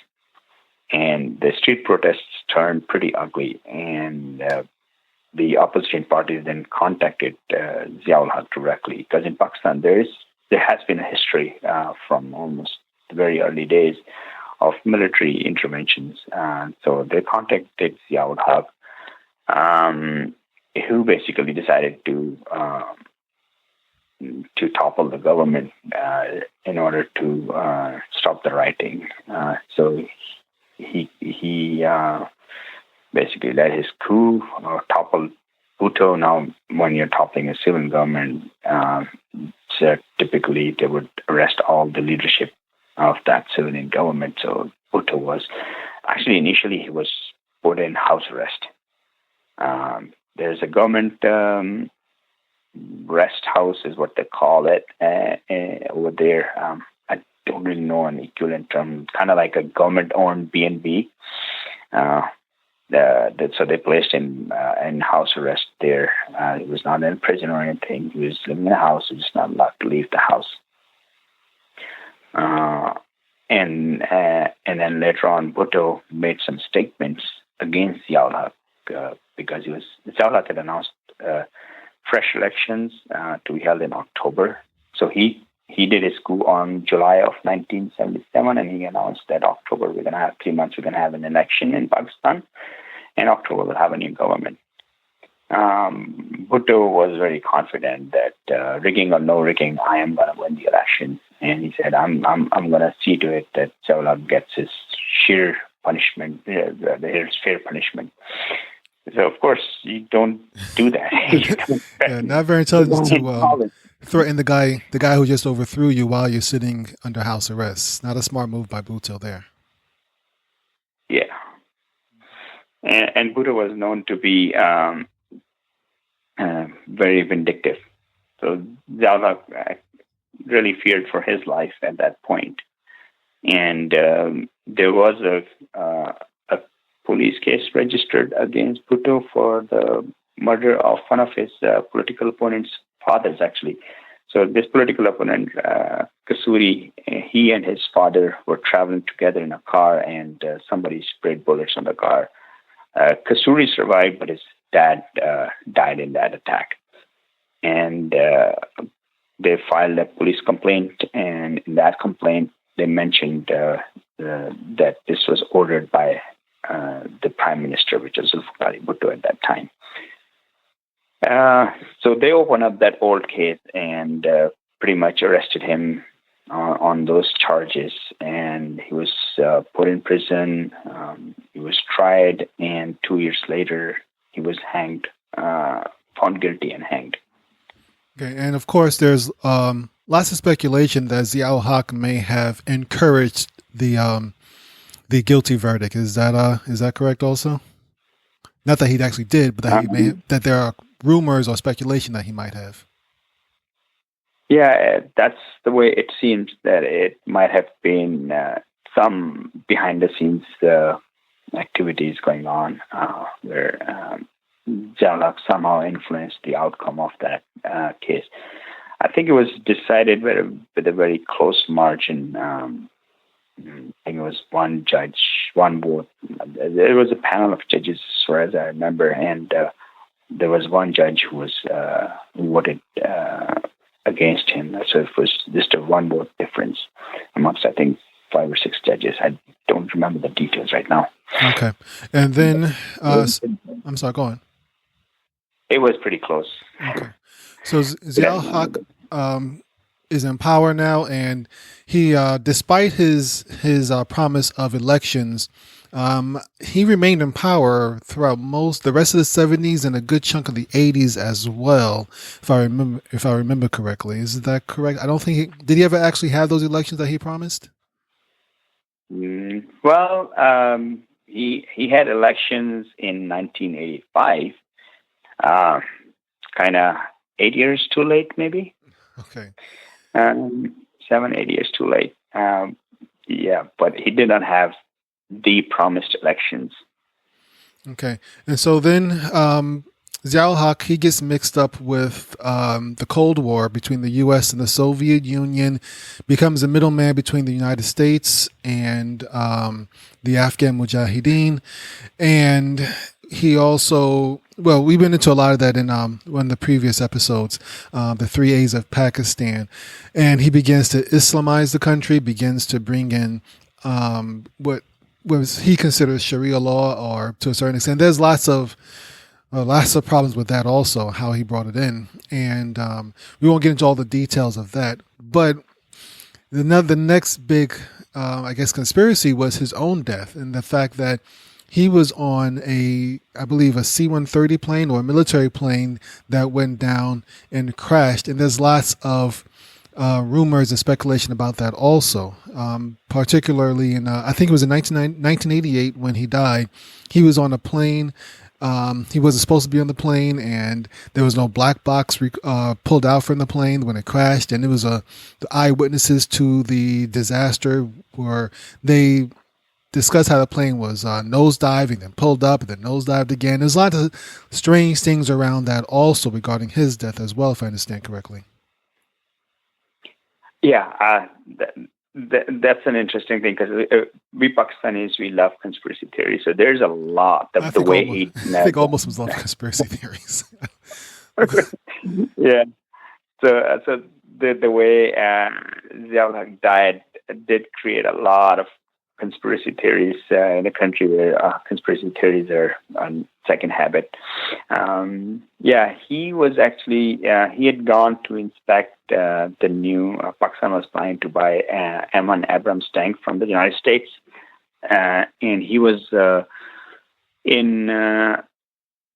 And the street protests turned pretty ugly. And the opposition parties then contacted Zia-ul-Haq directly, because in Pakistan there has been a history from almost the very early days of military interventions. So they contacted Zia-ul-Haq, who basically decided to topple the government in order to stop the rioting. So he basically led his coup, toppled Bhutto. Now, when you're toppling a civilian government, so typically they would arrest all the leadership of that civilian government. So Bhutto was actually initially he was put in house arrest. There's a government rest house, is what they call it over there. I don't really know an equivalent term. Kind of like a government-owned B&B. So they placed him in house arrest there. He was not in prison or anything. He was living in a house. He was not allowed to leave the house. And then later on, Bhutto made some statements against Zia-ul-Haq because Zia-ul-Haq had announced fresh elections to be held in October. So he he did his coup on July of 1977, and he announced that October we're going to have 3 months. We're going to have an election in Pakistan, and October we'll have a new government. Bhutto was very confident that rigging or no rigging, I am going to win the election, and he said, "I'm going to see to it that Zia-ul-Haq gets his sheer punishment, his fair punishment." So of course you don't do that. Yeah, not very intelligent to threaten the guy who just overthrew you while you're sitting under house arrest. Not a smart move by Bhutto there. Yeah, and Bhutto was known to be very vindictive. So Zia-ul-Haq really feared for his life at that point. And there was a police case registered against Bhutto for the murder of one of his political opponent's fathers, actually. So this political opponent, Kasuri, he and his father were traveling together in a car, and somebody sprayed bullets on the car. Kasuri survived, but his dad died in that attack. And they filed a police complaint, and in that complaint, they mentioned that this was ordered by the Prime Minister, which was Zulfiqar Bhutto at that time. So they opened up that old case and pretty much arrested him on those charges, and he was put in prison. He was tried, and 2 years later, he was hanged, found guilty and hanged. Okay, and of course, there's lots of speculation that Zia-ul-Haq may have encouraged the guilty verdict. Is that correct? Also, not that he actually did, but that he may have, that there are rumors or speculation that he might have. Yeah, that's the way it seems, that it might have been some behind the scenes activities going on where Zia-ul-Haq somehow influenced the outcome of that case. I think it was decided with a very close margin. I think it was one judge, one vote. There was a panel of judges, as far as I remember, and there was one judge who voted against him. So it was just a one vote difference amongst, I think, 5 or 6 judges. I don't remember the details right now. Okay, and then I'm sorry, go on. It was pretty close. Okay, so Zia-ul-Haq is in power now, and he, despite his promise of elections, he remained in power throughout the rest of the 70s and a good chunk of the 80s as well, if I remember correctly. Is that correct? I don't think did he ever actually have those elections that he promised? Well, he had elections in 1985. Kind of 8 years too late, maybe. Okay. 7-8 years too late. Yeah, but he did not have the promised elections. Okay, and so then Zia-ul-Haq, he gets mixed up with the Cold War between the U.S. and the Soviet Union, becomes a middleman between the United States and the Afghan Mujahideen, and he also, well, we've been into a lot of that in one of the previous episodes, the 3 A's of Pakistan, and he begins to Islamize the country, begins to bring in what he considers Sharia law, or to a certain extent, there's lots of problems with that also, how he brought it in, and we won't get into all the details of that. But the next big, I guess, conspiracy was his own death, and the fact that he was on I believe a C-130 plane or a military plane that went down and crashed. And there's lots of rumors and speculation about that also, particularly in, I think it was in 1988 when he died. He was on a plane. He wasn't supposed to be on the plane, and there was no black box pulled out from the plane when it crashed. And it was the eyewitnesses to the disaster where they discuss how the plane was nosediving, then pulled up, and then nosedived again. There's a lot of strange things around that also regarding his death as well, if I understand correctly. Yeah, that's an interesting thing, because we Pakistanis, we love conspiracy theories. So there's a lot of the way I think almost was love conspiracy theories. Yeah. So the way Zia-ul-Haq died did create a lot of conspiracy theories in a country where conspiracy theories are on second habit. He was actually, he had gone to inspect the new, Pakistan was planning to buy M1 Abrams tank from the United States. And he was in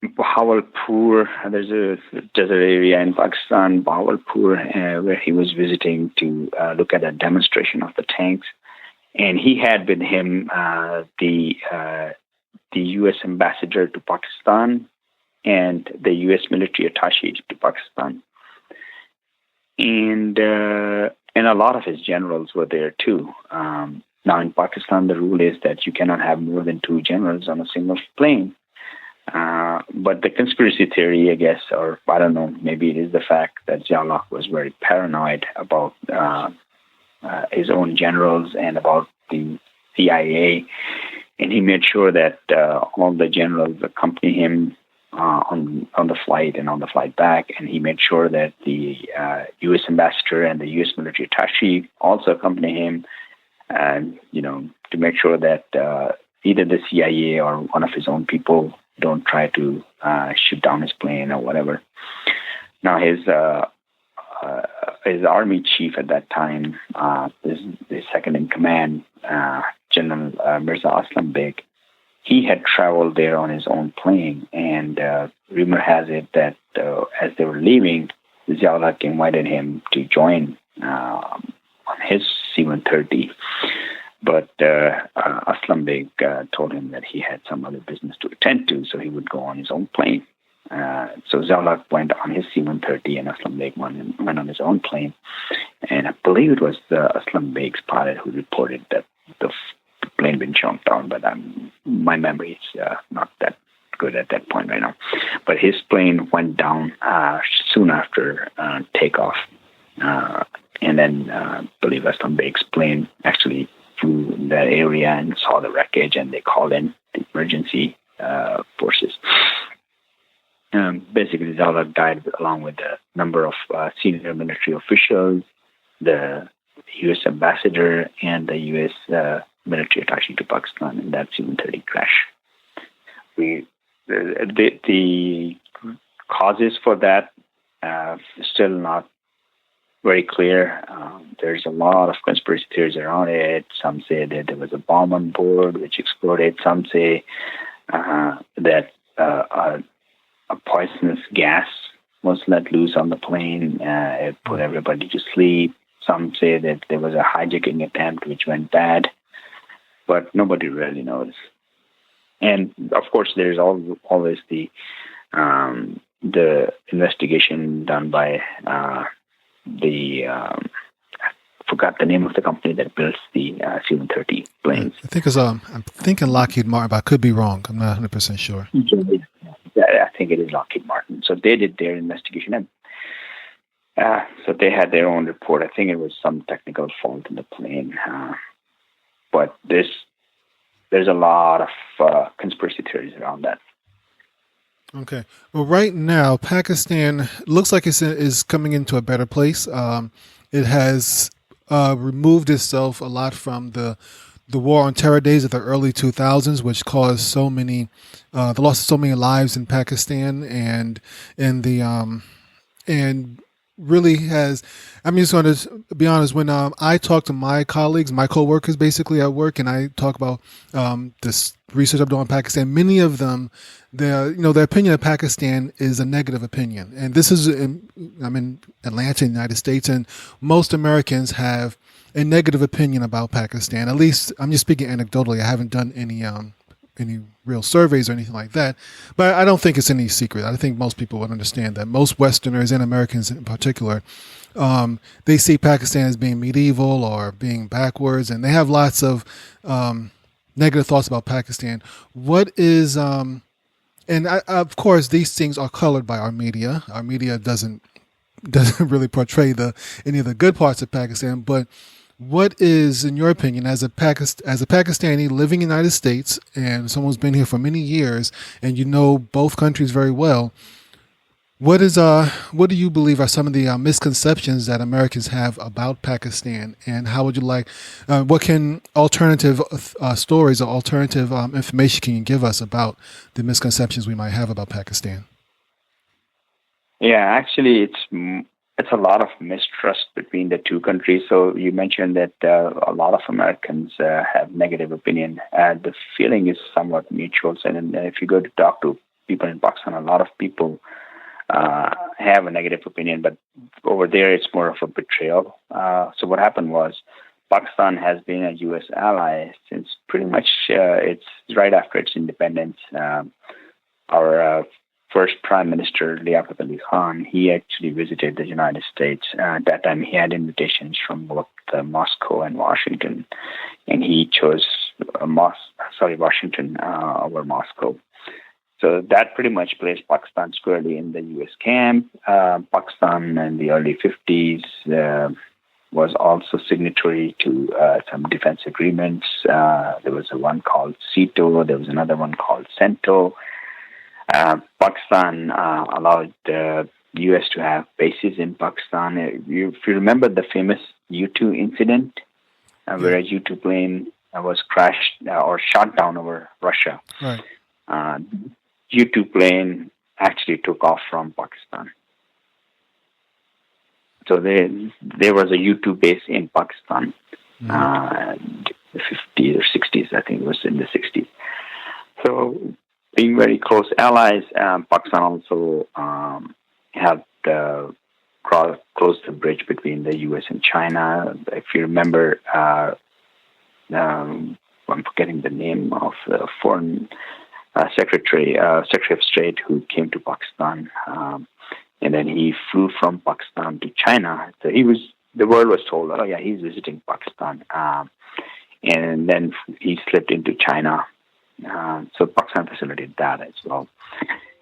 Bahawalpur. There's a desert area in Pakistan, Bahawalpur, where he was visiting to look at a demonstration of the tanks. And he had with him the U.S. ambassador to Pakistan and the U.S. military attaché to Pakistan. And a lot of his generals were there too. Now in Pakistan, the rule is that you cannot have more than 2 generals on a single plane. But the conspiracy theory, I guess, or I don't know, maybe it is the fact that Zia-ul-Haq was very paranoid about his own generals and about the CIA, and he made sure that all the generals accompany him on the flight and on the flight back, and he made sure that the U.S. ambassador and the U.S. military attaché also accompany him, and to make sure that either the CIA or one of his own people don't try to shoot down his plane or whatever. Now his army chief at that time, the second in command, General Mirza Aslam Beg, he had traveled there on his own plane, and rumor has it that as they were leaving, Zia-ul-Haq invited him to join on his C-130. But Aslam Beg told him that he had some other business to attend to, so he would go on his own plane. So Zia-ul-Haq went on his C-130, and Aslam Beg went on his own plane. And I believe it was Aslam Beg's pilot who reported that the plane had been shot down, but my memory is not that good at that point right now. But his plane went down soon after takeoff. And then I believe Aslam Beg's plane actually flew in that area and saw the wreckage, and they called in the emergency forces. Basically, Zia-ul-Haq died along with a number of senior military officials, the U.S. ambassador, and the U.S. military attaché to Pakistan in that C-130 crash. The causes for that still not very clear. There's a lot of conspiracy theories around it. Some say that there was a bomb on board which exploded. Some say that a poisonous gas was let loose on the plane. It put everybody to sleep. Some say that there was a hijacking attempt which went bad, but nobody really knows. And of course, there's always the investigation done by I forgot the name of the company that builds the C-130 planes. I think it's I'm thinking Lockheed Martin, but I could be wrong. I'm not 100% sure. Yeah, I think it is Lockheed Martin. So they did their investigation, and so they had their own report. I think it was some technical fault in the plane, but there's a lot of conspiracy theories around that. Okay. Well, right now, Pakistan looks like it is coming into a better place. It has removed itself a lot from the war on terror days of the early 2000s, which caused so many, the loss of so many lives in Pakistan, and really has. I'm just going to be honest. When I talk to my colleagues, my coworkers, basically at work, and I talk about this research I'm doing in Pakistan, many of them, their opinion of Pakistan is a negative opinion. And this is, I'm in Atlanta, United States, and most Americans have a negative opinion about Pakistan. At least I'm just speaking anecdotally. I haven't done any real surveys or anything like that, but I don't think it's any secret. I think most people would understand that. Most Westerners and Americans in particular, they see Pakistan as being medieval or being backwards, and they have lots of negative thoughts about Pakistan. What is, and of course, these things are colored by our media. Our media doesn't really portray any of the good parts of Pakistan, but what is, in your opinion, as a Pakistani living in the United States and someone who's been here for many years, and you know both countries very well, What do you believe are some of the misconceptions that Americans have about Pakistan, and how would you like? What can alternative stories or alternative information can you give us about the misconceptions we might have about Pakistan? Yeah, actually, it's a lot of mistrust between the two countries. So you mentioned that a lot of Americans have negative opinion. The feeling is somewhat mutual. And if you go to talk to people in Pakistan, a lot of people have a negative opinion, but over there it's more of a betrayal. So what happened was Pakistan has been a U.S. ally since pretty much it's right after its independence. Our first Prime Minister, Liaqat Ali Khan, he actually visited the United States. At that time, he had invitations from both Moscow and Washington, and he chose Washington over Moscow. So that pretty much placed Pakistan squarely in the U.S. camp. Pakistan in the early 50s was also signatory to some defense agreements. There was one called CETO. There was another one called CENTO. Pakistan allowed the U.S. to have bases in Pakistan. If you remember the famous U-2 incident, where a U-2 plane was crashed or shot down over Russia. Right. U-2 plane actually took off from Pakistan. So there was a U-2 base in Pakistan, the 50s or 60s, I think it was in the 60s. So being very close allies, Pakistan also helped close the bridge between the U.S. and China. If you remember, I'm forgetting the name of the foreign Secretary of State who came to Pakistan, and then he flew from Pakistan to China. So the world was told, oh yeah, he's visiting Pakistan, and then he slipped into China. So Pakistan facilitated that as well.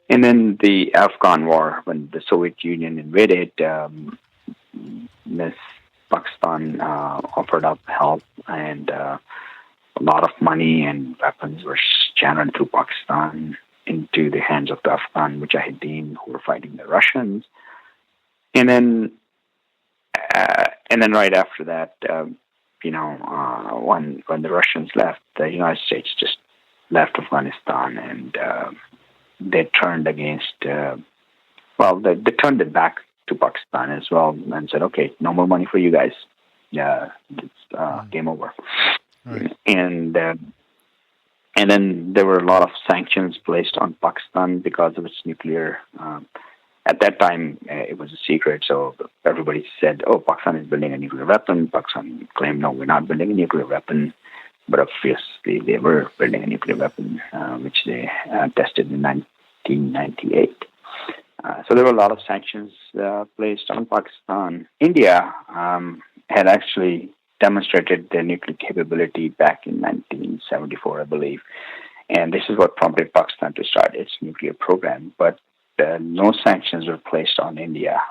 And then the Afghan War, when the Soviet Union invaded, Pakistan offered up help, and a lot of money and weapons were channeled through Pakistan into the hands of the Afghan Mujahideen who were fighting the Russians. And then right after that, when the Russians left, the United States just left Afghanistan, and they turned against. They turned it back to Pakistan as well, and said, "Okay, no more money for you guys. Yeah, it's game over." Right. And then there were a lot of sanctions placed on Pakistan because of its nuclear. At that time, it was a secret, so everybody said, "Oh, Pakistan is building a nuclear weapon." Pakistan claimed, "No, we're not building a nuclear weapon." But obviously, they were building a nuclear weapon, which they tested in 1998. So there were a lot of sanctions placed on Pakistan. India had actually demonstrated their nuclear capability back in 1974, I believe. And this is what prompted Pakistan to start its nuclear program. But no sanctions were placed on India.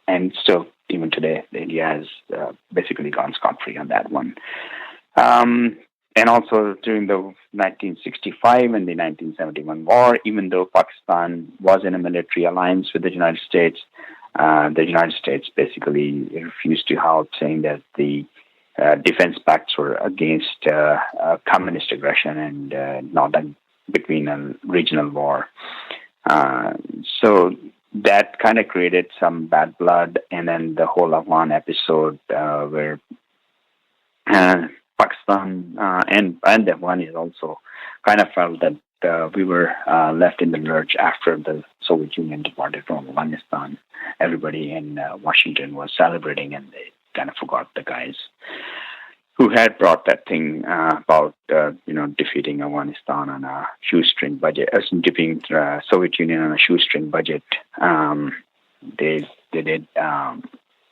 And still, even today, India has basically gone scot-free on that one. And also during the 1965 and the 1971 war, even though Pakistan was in a military alliance with the United States basically refused to help, saying that the defense pacts were against communist aggression and not between a regional war. So that kind of created some bad blood, and then the whole Afghan episode where Pakistan and the Afghanis also kind of felt that we were left in the lurch after the Soviet Union departed from Afghanistan. Everybody in Washington was celebrating, and they kind of forgot the guys who had brought that thing about defeating Afghanistan on a shoestring budget, defeating Soviet Union on a shoestring budget. They did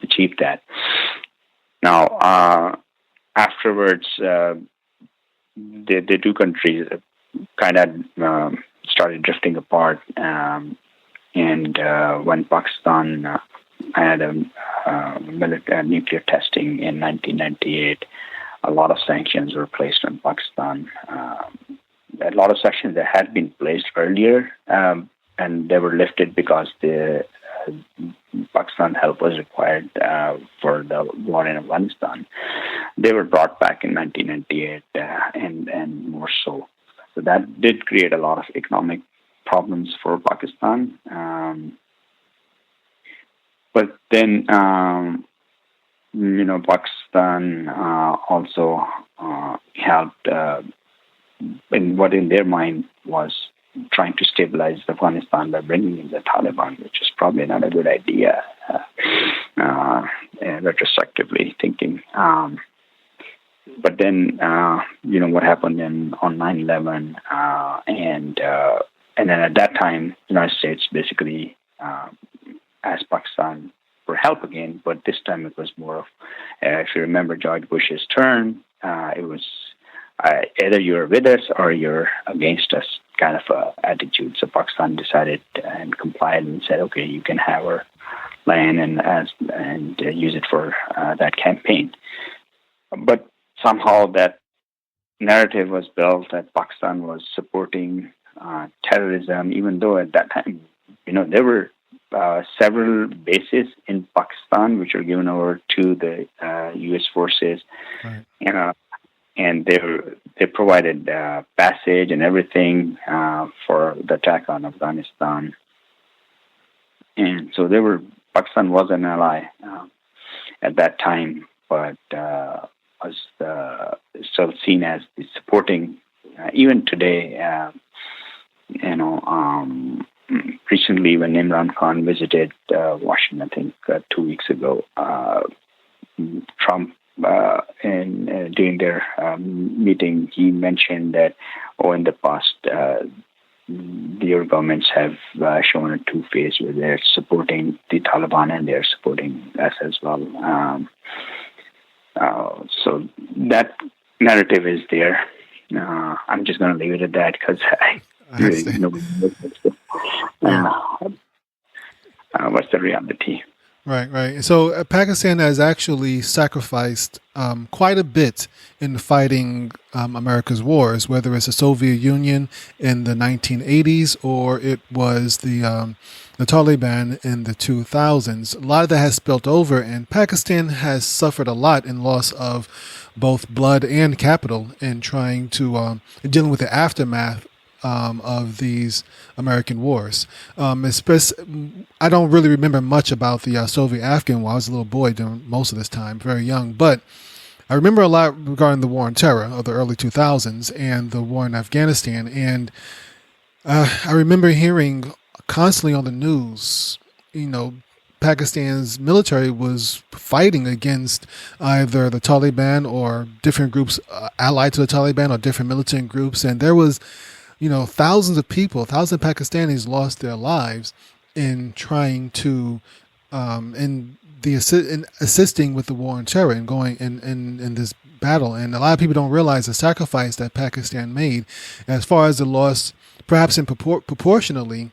achieve that. Now, afterwards, the two countries kind of started drifting apart, and when Pakistan had a nuclear testing in 1998, a lot of sanctions were placed on Pakistan. A lot of sanctions that had been placed earlier, and they were lifted because the Pakistan help was required for the war in Afghanistan. They were brought back in 1998 and more so. So that did create a lot of economic problems for Pakistan. But then, Pakistan also helped in their mind was trying to stabilize Afghanistan by bringing in the Taliban, which is probably not a good idea, retrospectively thinking. But then, what happened on 9/11, and then at that time, the United States basically asked Pakistan for help again, but this time it was more of, if you remember George Bush's turn, it was either you're with us or you're against us kind of attitude. So Pakistan decided and complied and said, okay, you can have our land and use it for that campaign. But somehow that narrative was built that Pakistan was supporting terrorism, even though at that time, there were several bases in Pakistan which were given over to the U.S. forces, right. And they provided passage and everything for the attack on Afghanistan, and so Pakistan was an ally at that time, but was still seen as the supporting. Even today, recently when Imran Khan visited Washington, I think 2 weeks ago, Trump, during their meeting, he mentioned that, in the past, your governments have shown a two-phase where they're supporting the Taliban and they're supporting us as well. So that narrative is there. I'm just going to leave it at that because really nobody knows what's the reality. Right. So Pakistan has actually sacrificed quite a bit in fighting America's wars, whether it's the Soviet Union in the 1980s or it was the Taliban in the 2000s. A lot of that has spilt over, and Pakistan has suffered a lot in loss of both blood and capital in trying to dealing with the aftermath of these American wars. I don't really remember much about the Soviet-Afghan War. I was a little boy during most of this time, very young, but I remember a lot regarding the War on Terror of the early 2000s and the war in Afghanistan. And I remember hearing constantly on the news, Pakistan's military was fighting against either the Taliban or different groups allied to the Taliban or different militant groups. And there was thousands of Pakistanis lost their lives in trying to, in assisting with the war on terror and going in this battle. And a lot of people don't realize the sacrifice that Pakistan made as far as the loss, perhaps proportionally.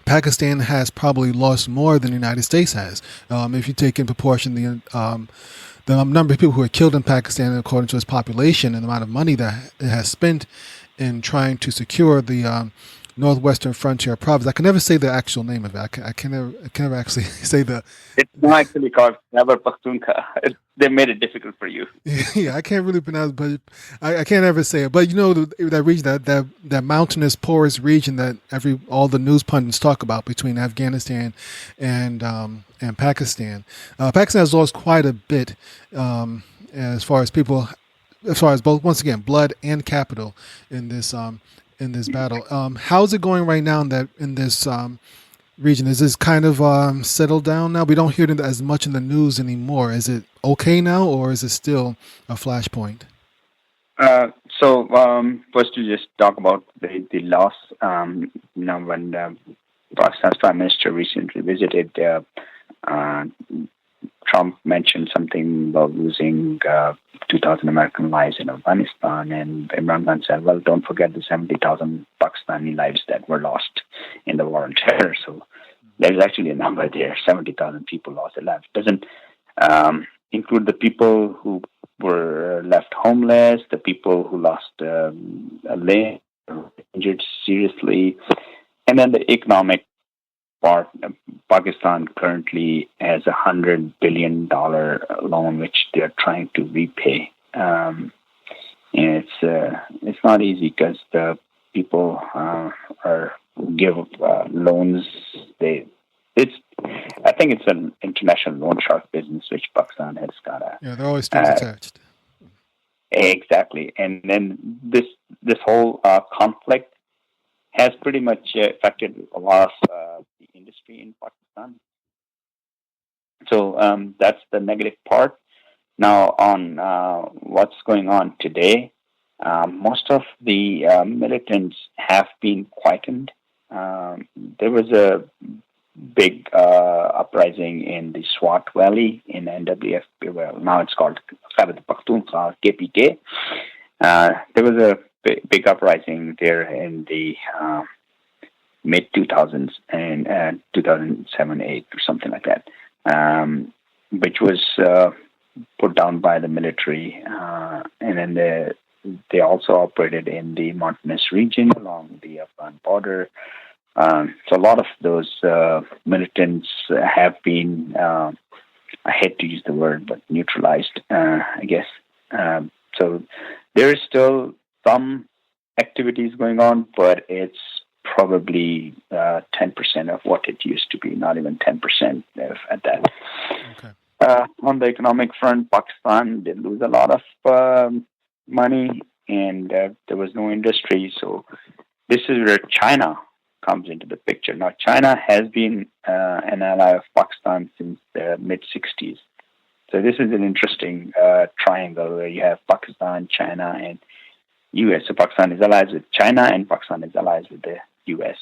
Pakistan has probably lost more than the United States has. If you take in proportion the number of people who are killed in Pakistan according to its population and the amount of money that it has spent in trying to secure the northwestern frontier province. I can never say the actual name of it. I can never actually say the... It's not actually called Khyber Pakhtunkhwa. They made it difficult for you. Yeah, I can't really pronounce it, but I can't ever say it. But that region, that mountainous, porous region that all the news pundits talk about between Afghanistan and Pakistan. Pakistan has lost quite a bit as far as both, once again, blood and capital in this battle. How's it going right now in this region? Is this kind of settled down now? We don't hear it as much in the news anymore. Is it okay now, or is it still a flashpoint? So first, to just talk about the loss. When Pakistan's Prime Minister recently visited, Trump mentioned something about losing 2,000 American lives in Afghanistan, and Imran Khan said, well, don't forget the 70,000 Pakistani lives that were lost in the war on terror. So there's actually a number there, 70,000 people lost their lives. Doesn't include the people who were left homeless, the people who lost a leg, injured seriously, And then the economic part, Pakistan currently has $100 billion loan, which they're trying to repay. And it's not easy because the people are give loans. I think it's an international loan shark business, which Pakistan has got a. Yeah, there are always strings attached. Exactly, and then this whole conflict has pretty much affected a lot of the industry in Pakistan. So that's the negative part. Now, on what's going on today, most of the militants have been quietened. There was a big uprising in the Swat Valley in NWF. Well, now it's called Pakhtuns, KPK. There was a big uprising there in the mid 2000s and 2007-8 or something like that, which was put down by the military, and then they also operated in the mountainous region along the Afghan border. So a lot of those militants have been, I hate to use the word, but neutralized, I guess. So there is still some activities going on, but it's probably 10% of what it used to be, not even 10% at that. Okay. On the economic front, Pakistan did lose a lot of money, and there was no industry. So this is where China comes into the picture. Now, China has been an ally of Pakistan since the mid-60s. So this is an interesting triangle where you have Pakistan, China, and U.S. So Pakistan is allies with China, and Pakistan is allies with the U.S.,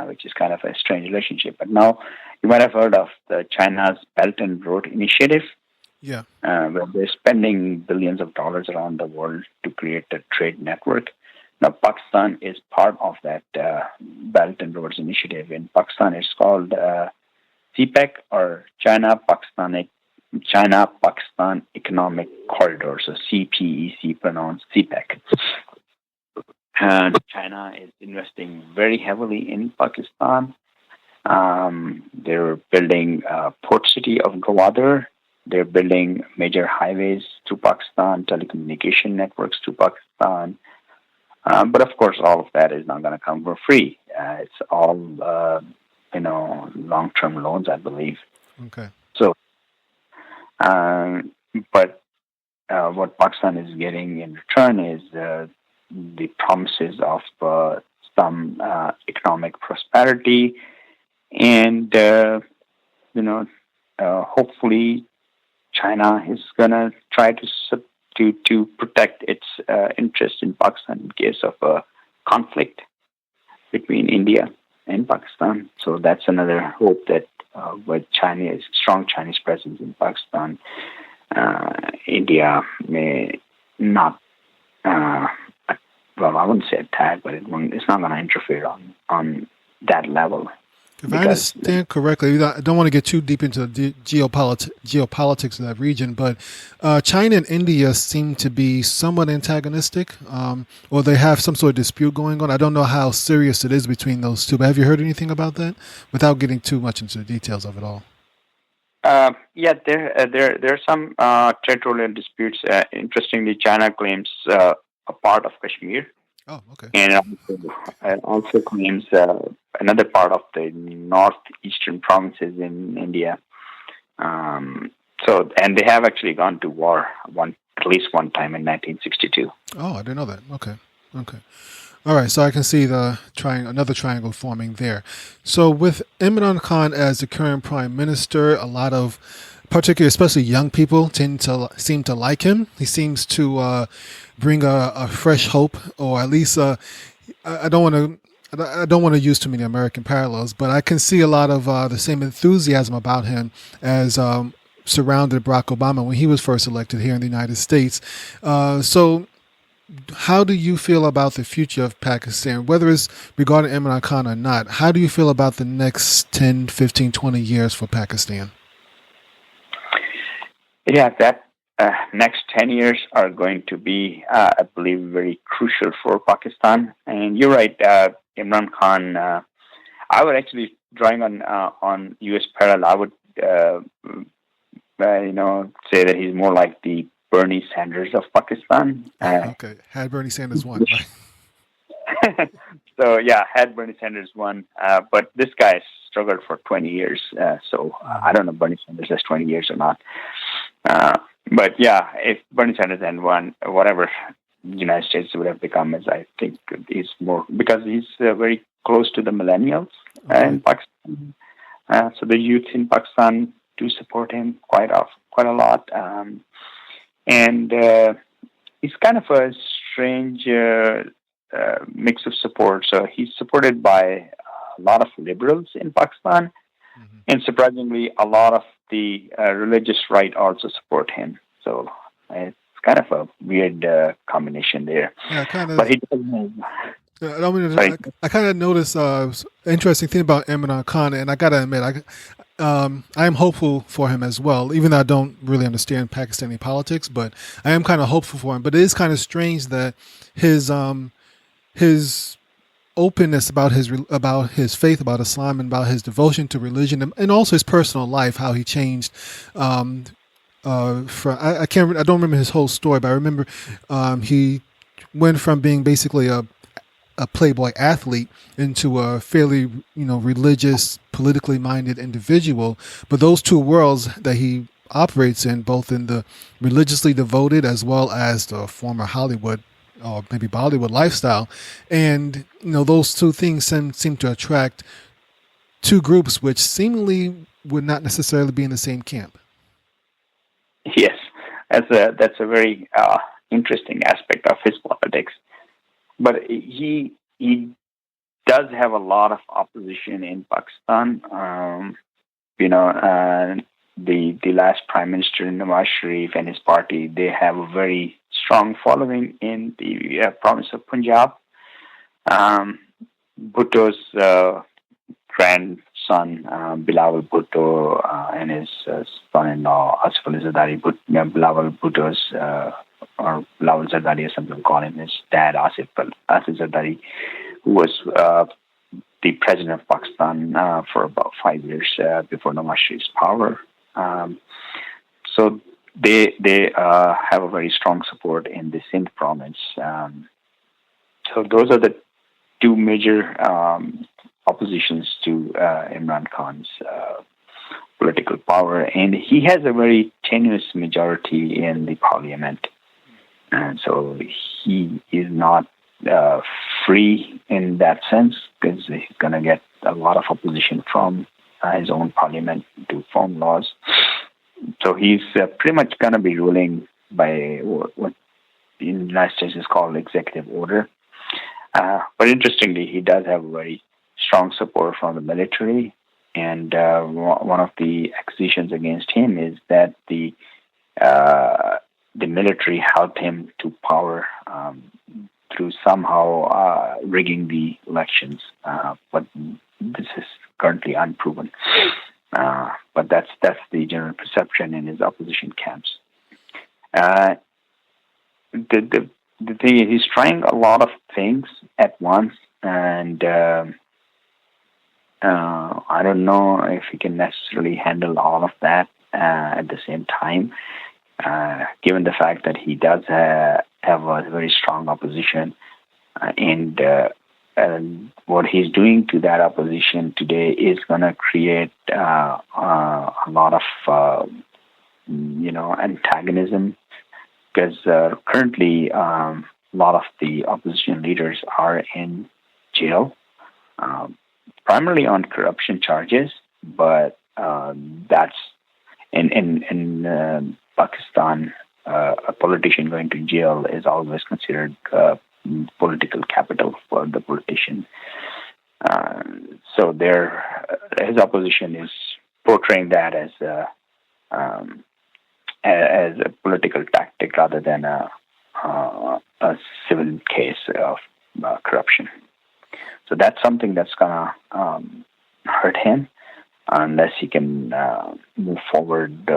which is kind of a strange relationship. But now, you might have heard of the China's Belt and Road Initiative. Yeah. Where they're spending billions of dollars around the world to create a trade network. Now, Pakistan is part of that Belt and Roads Initiative. In Pakistan, it's called CPEC, or China-Pakistan Economic Corridor, so CPEC, pronounced CPEC. And China is investing very heavily in Pakistan. They're building a port city of Gwadar. They're building major highways to Pakistan, telecommunication networks to Pakistan. But of course, all of that is not going to come for free. It's all, long-term loans, I believe. Okay. So, but what Pakistan is getting in return is the promises of some economic prosperity, and hopefully, China is going to try to protect its interest in Pakistan in case of a conflict between India and Pakistan. So that's another hope that with strong Chinese presence in Pakistan, India may not, I wouldn't say attack, but it's not going to interfere on that level. If I understand correctly, I don't want to get too deep into the geopolitics of that region, but China and India seem to be somewhat antagonistic, or they have some sort of dispute going on. I don't know how serious it is between those two, but have you heard anything about that without getting too much into the details of it all? Yeah, there are some territorial disputes. Interestingly, China claims a part of Kashmir. Oh, okay. And also claims another part of the northeastern provinces in India. And they have actually gone to war at least one time in 1962. Oh, I didn't know that. Okay. All right, so I can see another triangle forming there. So with Imran Khan as the current prime minister, a lot of, particularly especially young people, seem to like him. He seems to bring a fresh hope, or at least I don't want to use too many American parallels, but I can see a lot of the same enthusiasm about him as surrounded Barack Obama when he was first elected here in the United States. So how do you feel about the future of Pakistan, whether it's regarding Imran Khan or not? How do you feel about the next 10, 15, 20 years for Pakistan? Yeah, that next 10 years are going to be, I believe, very crucial for Pakistan. And you're right, Imran Khan I would actually, drawing on U.S. parallel, I would say that he's more like the Bernie Sanders of Pakistan. Okay, had Bernie Sanders won, right? So yeah, had Bernie Sanders won, but this guy struggled for 20 years. So I don't know if Bernie Sanders has 20 years or not. But yeah, if Bernie Sanders had won, whatever the United States would have become, as I think he's more, because he's very close to the millennials in Pakistan. So the youth in Pakistan do support him quite a lot. And he's kind of a strange mix of support. So he's supported by a lot of liberals in Pakistan, and surprisingly, a lot of the religious right also support him. So it's kind of a weird combination there. Yeah, kind of. But he doesn't. I kind of noticed interesting thing about Imran Khan, and I gotta admit, I am hopeful for him as well, even though I don't really understand Pakistani politics, but I am kind of hopeful for him. But it is kind of strange that his openness about his faith, about Islam, and about his devotion to religion, and also his personal life, how he changed. I don't remember his whole story, but I remember he went from being basically a playboy athlete into a fairly, religious, politically minded individual. But those two worlds that he operates in, both in the religiously devoted as well as the former Hollywood or maybe Bollywood lifestyle, and those two things seem to attract two groups which seemingly would not necessarily be in the same camp. Yes, that's a very interesting aspect of his politics. But he does have a lot of opposition in Pakistan. The last Prime Minister, Nawaz Sharif, and his party, they have a very strong following in the province of Punjab. Bhutto's grandson, Bilawal Bhutto, and his son-in-law, Asif Ali Zardari, Bilawal Bhutto's or Bilawal Zardari, as some people call him, his dad, Asif Zardari, who was the president of Pakistan for about 5 years before Nawaz Sharif's power. So they have a very strong support in the Sindh province. So those are the two major oppositions to Imran Khan's political power, and he has a very tenuous majority in the parliament. And so he is not free in that sense, because he's going to get a lot of opposition from his own parliament to form laws. So he's pretty much going to be ruling by what in the United States is called executive order. But interestingly, he does have very strong support from the military. And one of the accusations against him is that the military helped him to power through somehow rigging the elections. But this is currently unproven. But that's the general perception in his opposition camps. The thing is, he's trying a lot of things at once, and I don't know if he can necessarily handle all of that at the same time, given the fact that he does have a very strong opposition, and what he's doing to that opposition today is going to create a lot of antagonism, because currently a lot of the opposition leaders are in jail, primarily on corruption charges. But that's in Pakistan, a politician going to jail is always considered political capital for the politician. So his opposition is portraying that as a political tactic rather than a civil case of corruption. So that's something that's gonna hurt him unless he can move forward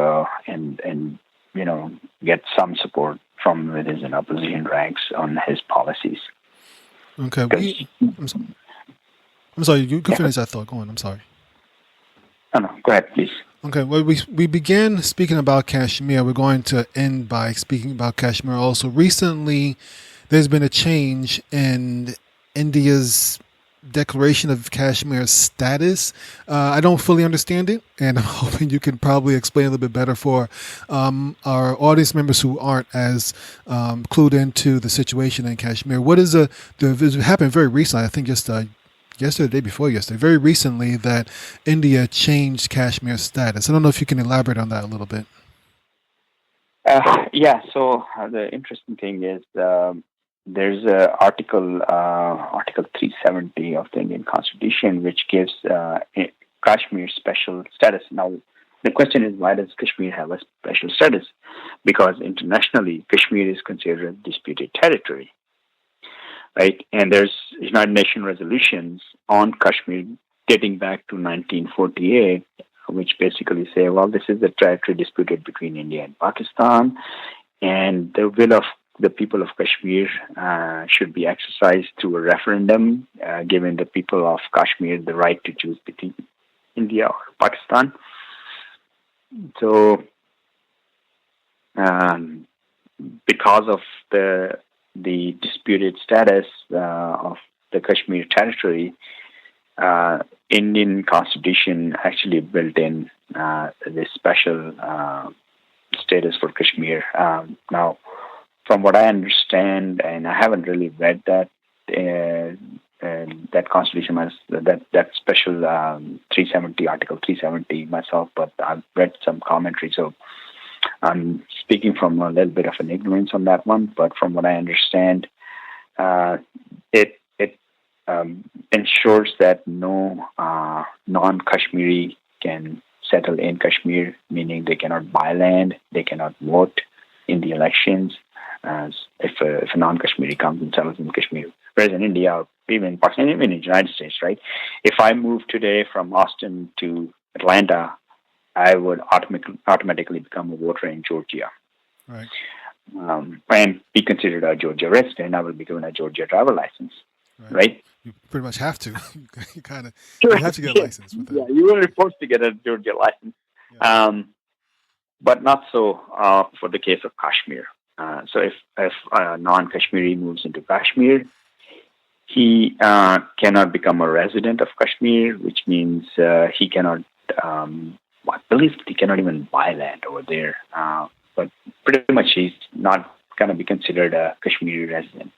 and get some support from within his opposition ranks on his policies. Okay. I'm sorry. You can Yeah. finish that thought. Go on. I'm sorry. No, go ahead, please. Okay, well, we began speaking about Kashmir. We're going to end by speaking about Kashmir also. Recently, there's been a change in India's declaration of Kashmir's status. I don't fully understand it, and I'm hoping you can probably explain a little bit better for our audience members who aren't as clued into the situation in Kashmir. What is it happened very recently, I think just yesterday, the day before yesterday, very recently, that India changed Kashmir's status. I don't know if you can elaborate on that a little bit. Yeah. So the interesting thing is there's Article 370 of the Indian Constitution, which gives Kashmir special status. Now, the question is, why does Kashmir have a special status? Because internationally, Kashmir is considered a disputed territory. Right, and there's United Nations resolutions on Kashmir dating back to 1948, which basically say, well, this is a territory disputed between India and Pakistan, and the will of the people of Kashmir should be exercised through a referendum, giving the people of Kashmir the right to choose between India or Pakistan. So, because of the disputed status of the Kashmir territory, Indian Constitution actually built in this special status for Kashmir. Now, from what I understand, and I haven't really read that Constitution, that special 370, Article 370 myself, but I've read some commentary, so I'm speaking from a little bit of an ignorance on that one, but from what I understand, it ensures that no non-Kashmiri can settle in Kashmir, meaning they cannot buy land, they cannot vote in the elections. If a non-Kashmiri comes and settles in Kashmir, whereas in India, or even Pakistan, even in the United States, right? If I move today from Austin to Atlanta, I would automatically become a voter in Georgia, right? And be considered a Georgia resident. I will be given a Georgia driver license, right? You pretty much have to. you kind of sure. You have to get a license with that. Yeah, you were forced to get a Georgia license, but not so for the case of Kashmir. So if a non-Kashmiri moves into Kashmir, he cannot become a resident of Kashmir, which means he cannot. I believe he cannot even buy land over there. But pretty much he's not going to be considered a Kashmiri resident.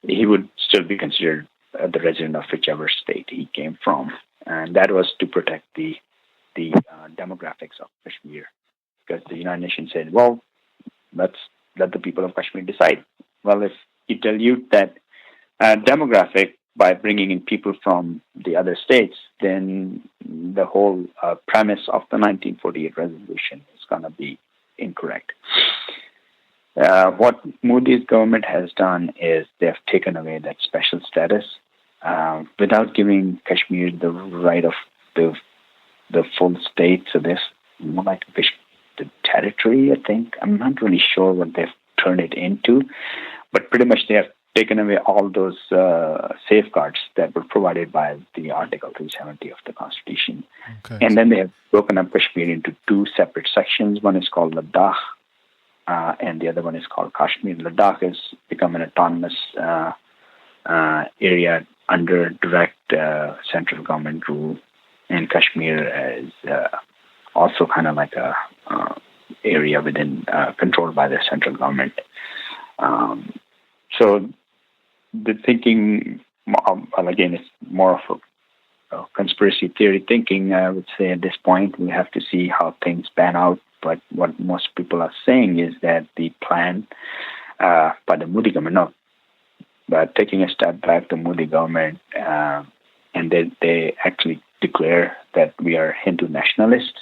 He would still be considered the resident of whichever state he came from. And that was to protect the demographics of Kashmir. Because the United Nations said, well, let's let the people of Kashmir decide. Well, if you dilute that demographic by bringing in people from the other states, then the whole premise of the 1948 resolution is going to be incorrect. What Modi's government has done is they've taken away that special status without giving Kashmir the right of the full state. So there's more like the territory, I think. I'm not really sure what they've turned it into, but pretty much they have taken away all those safeguards that were provided by the Article 370 of the Constitution. Okay. And then they have broken up Kashmir into two separate sections. One is called Ladakh, and the other one is called Kashmir. Ladakh has become an autonomous area under direct central government rule, and Kashmir is also kind of like a area within controlled by the central government. So the thinking, again, it's more of a conspiracy theory thinking, I would say at this point. We have to see how things pan out. But what most people are saying is that the plan by the Modi government, but taking a step back, the Modi government, and they actually declare that we are Hindu nationalists.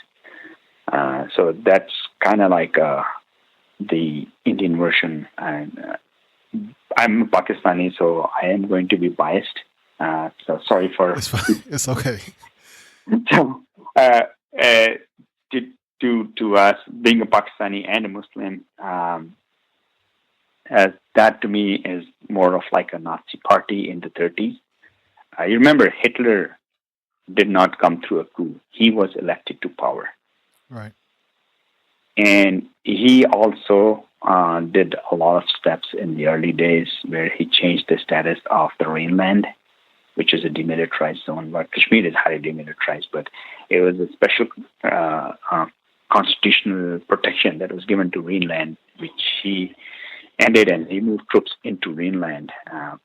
So that's kind of like the Indian version. And I'm Pakistani, so I am going to be biased. So sorry for... It's fine. It's okay. So, to us, being a Pakistani and a Muslim, that to me is more of like a Nazi party in the 30s. You remember, Hitler did not come through a coup. He was elected to power. Right. And he also did a lot of steps in the early days where he changed the status of the Rhineland, which is a demilitarized zone. But Kashmir is highly demilitarized, but it was a special constitutional protection that was given to Rhineland, which he ended, and he moved troops into Rhineland.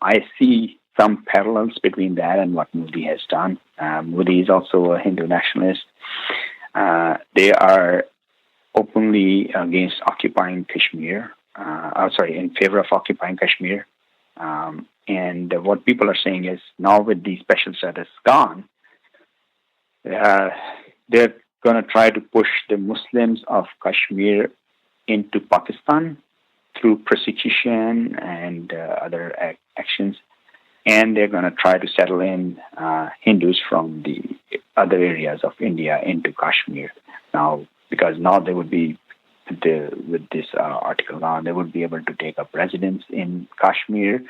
I see some parallels between that and what Modi has done. Modi is also a Hindu nationalist. They are openly against occupying Kashmir. In favor of occupying Kashmir. And what people are saying is now with the special status gone, they're going to try to push the Muslims of Kashmir into Pakistan through persecution and other actions. And they're going to try to settle in Hindus from the other areas of India into Kashmir. Now, because now they would be, with this article now, they would be able to take up residence in Kashmir.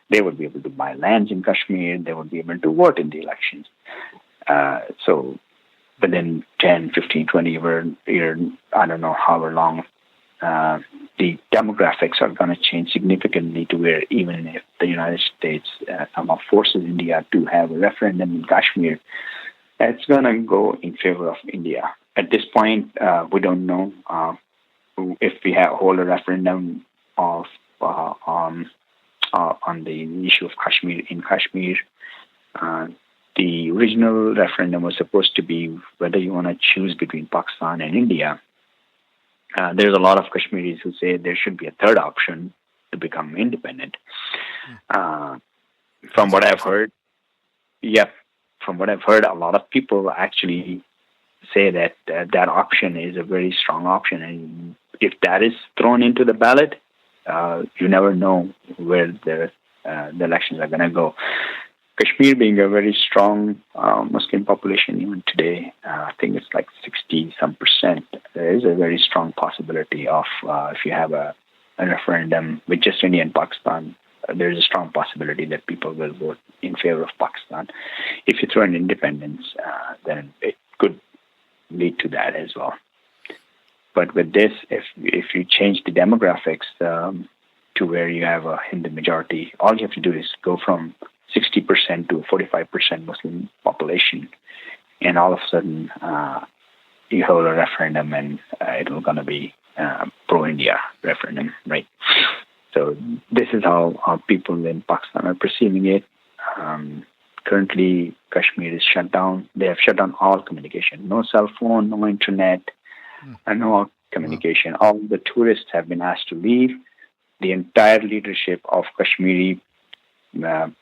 They would be able to buy lands in Kashmir. They would be able to vote in the elections. So within 10, 15, 20 years, I don't know how long, the demographics are going to change significantly to where even if the United States somehow forces India to have a referendum in Kashmir, it's going to go in favor of India. At this point, we don't know if we hold a referendum on the issue of Kashmir in Kashmir. The original referendum was supposed to be whether you want to choose between Pakistan and India. There's a lot of Kashmiris who say there should be a third option to become independent. From what I've heard, a lot of people actually say that that option is a very strong option. And if that is thrown into the ballot, you never know where the elections are going to go. Kashmir being a very strong Muslim population even today, I think it's like 60-some%. There is a very strong possibility of if you have a referendum with just India and Pakistan, there is a strong possibility that people will vote in favor of Pakistan. If you throw in independence, then it could lead to that as well. But with this, if you change the demographics to where you have a Hindu majority, all you have to do is go from 60% to 45% Muslim population, and all of a sudden you hold a referendum, and it will gonna be pro-India referendum, right? So this is how people in Pakistan are perceiving it. Currently, Kashmir is shut down. They have shut down all communication. No cell phone, no internet, and no communication. All the tourists have been asked to leave. The entire leadership of Kashmiri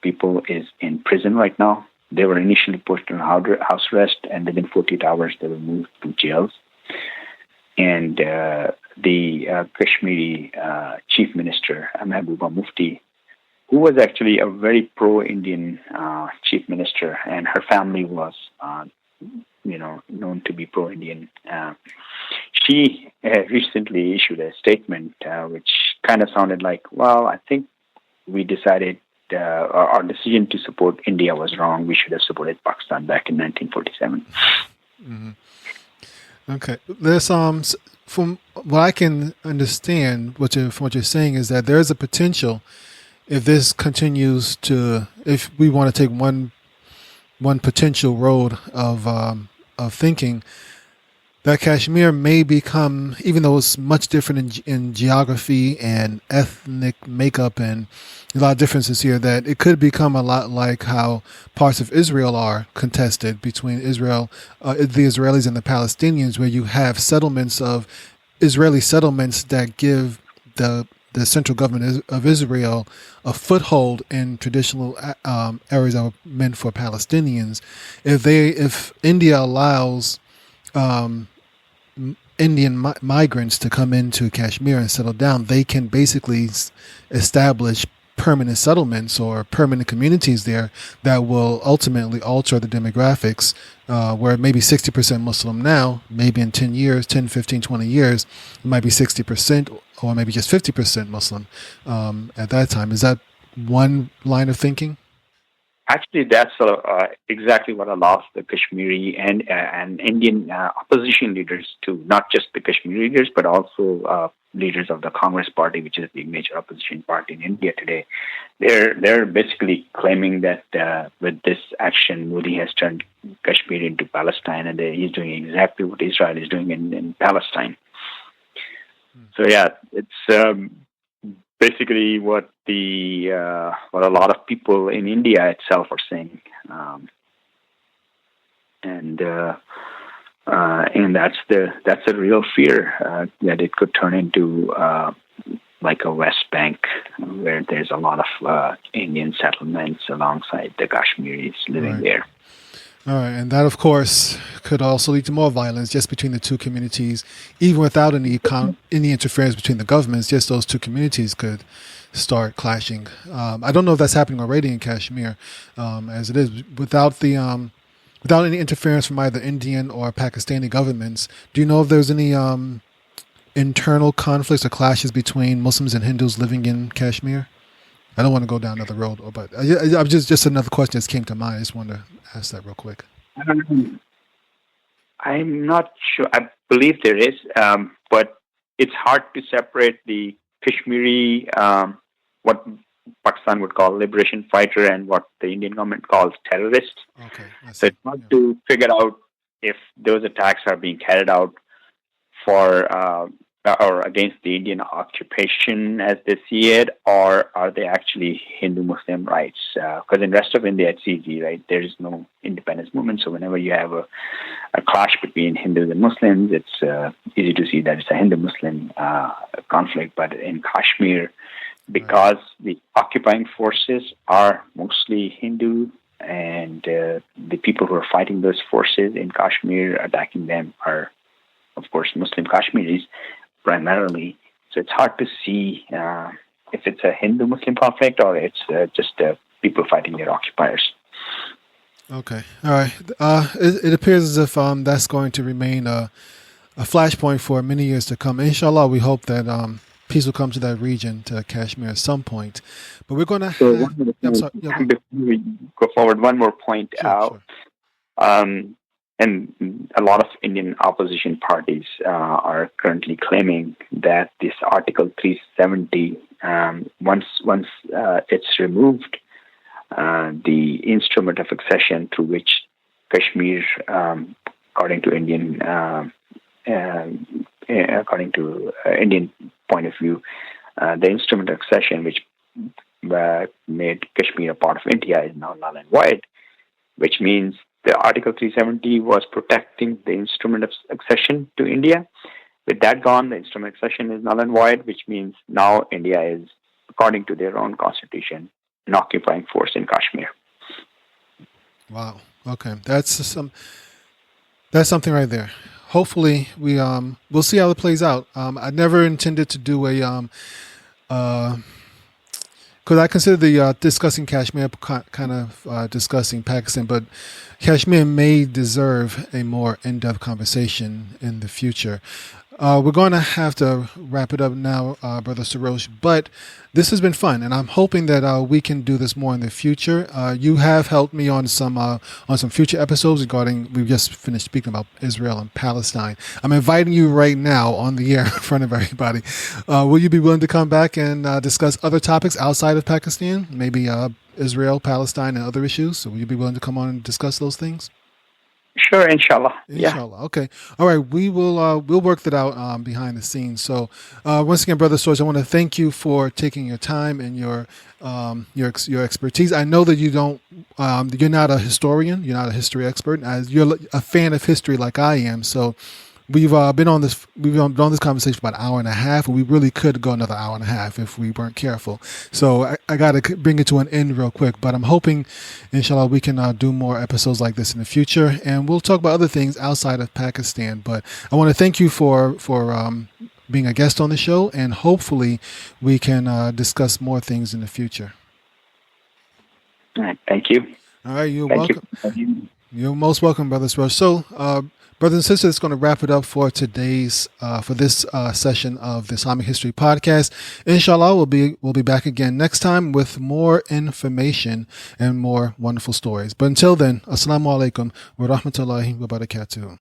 people is in prison right now. They were initially put on house arrest, and within 48 hours they were moved to jails. And the Kashmiri chief minister, Mehbooba Mufti, who was actually a very pro-Indian chief minister, and her family was, known to be pro-Indian. She recently issued a statement which kind of sounded like, well, I think we decided our decision to support India was wrong. We should have supported Pakistan back in 1947. Mm-hmm. Okay. There's from what I can understand, from what you're saying is that there is a potential if this continues to, if we want to take one potential road of thinking, that Kashmir may become, even though it's much different in geography and ethnic makeup and a lot of differences here, that it could become a lot like how parts of Israel are contested between Israel, the Israelis and the Palestinians, where you have Israeli settlements that give the central government of Israel a foothold in traditional areas that were meant for Palestinians. If India allows Indian migrants to come into Kashmir and settle down, they can basically establish permanent settlements or permanent communities there that will ultimately alter the demographics, where maybe 60% Muslim now, maybe in 10 years, 10, 15, 20 years, it might be 60% or maybe just 50% Muslim at that time. Is that one line of thinking? Actually, that's exactly what allows the Kashmiri and Indian opposition leaders to, not just the Kashmiri leaders, but also leaders of the Congress Party, which is the major opposition party in India today. They're basically claiming that with this action, Modi has turned Kashmir into Palestine, and he's doing exactly what Israel is doing in Palestine. So yeah, it's basically what a lot of people in India itself are saying, and that's a real fear that it could turn into like a West Bank, where there's a lot of Indian settlements alongside the Kashmiris living there. All right, and that, of course, could also lead to more violence just between the two communities, even without any interference between the governments. Just those two communities could start clashing. I don't know if that's happening already in Kashmir, as it is without any interference from either Indian or Pakistani governments. Do you know if there's any internal conflicts or clashes between Muslims and Hindus living in Kashmir? I don't want to go down another road, but I'm just another question that came to mind. I just want to ask that real quick. I'm not sure. I believe there is, but it's hard to separate the Kashmiri, what Pakistan would call liberation fighter, and what the Indian government calls terrorist. Okay. So it's hard to figure out if those attacks are being carried out for or against the Indian occupation as they see it, or are they actually Hindu-Muslim rights? Because in the rest of India, it's easy, right? There is no independence movement, so whenever you have a clash between Hindus and Muslims, it's easy to see that it's a Hindu-Muslim conflict. But in Kashmir, because the occupying forces are mostly Hindu, and the people who are fighting those forces in Kashmir, attacking them, are, of course, Muslim Kashmiris primarily. So it's hard to see if it's a Hindu-Muslim conflict or it's just people fighting their occupiers. Okay. All right. It appears as if that's going to remain a flashpoint for many years to come. Inshallah, we hope that peace will come to that region, to Kashmir, at some point. But we're going to before we go forward, one more point out. Sure. And a lot of Indian opposition parties are currently claiming that this Article 370, once it's removed, the instrument of accession through which Kashmir, according to Indian point of view, the instrument of accession which made Kashmir a part of India is now null and void, which means the Article 370 was protecting the instrument of accession to India. With that gone, the instrument of accession is null and void, which means now India is, according to their own constitution, an occupying force in Kashmir. Wow. Okay, that's something right there. Hopefully, we'll see how it plays out. I never intended to do because I consider the discussing Kashmir kind of discussing Pakistan, but Kashmir may deserve a more in-depth conversation in the future. We're going to have to wrap it up now, Brother Saroj, but this has been fun, and I'm hoping that we can do this more in the future. You have helped me on some future episodes regarding, we just finished speaking about Israel and Palestine. I'm inviting you right now on the air in front of everybody. Will you be willing to come back and discuss other topics outside of Pakistan, maybe Israel, Palestine, and other issues? So will you be willing to come on and discuss those things? Sure, inshallah. Inshallah. Yeah. Okay. All right. We'll work that out behind the scenes. So once again, Brother Saroj, I want to thank you for taking your time and your expertise. I know that you're not a historian, you're not a history expert, as you're a fan of history like I am. So we've been on this conversation for about an hour and a half, and we really could go another hour and a half if we weren't careful. So I got to bring it to an end real quick, but I'm hoping, inshallah, we can do more episodes like this in the future, and we'll talk about other things outside of Pakistan. But I want to thank you for being a guest on the show, and hopefully we can discuss more things in the future. All right, thank you. All right, you're welcome. You're most welcome, Brother Saroj. So, brothers and sisters, it's going to wrap it up for today's, for this session of the Islamic History Podcast. Inshallah, we'll be back again next time with more information and more wonderful stories. But until then, Assalamu alaikum wa rahmatullahi wa barakatuh.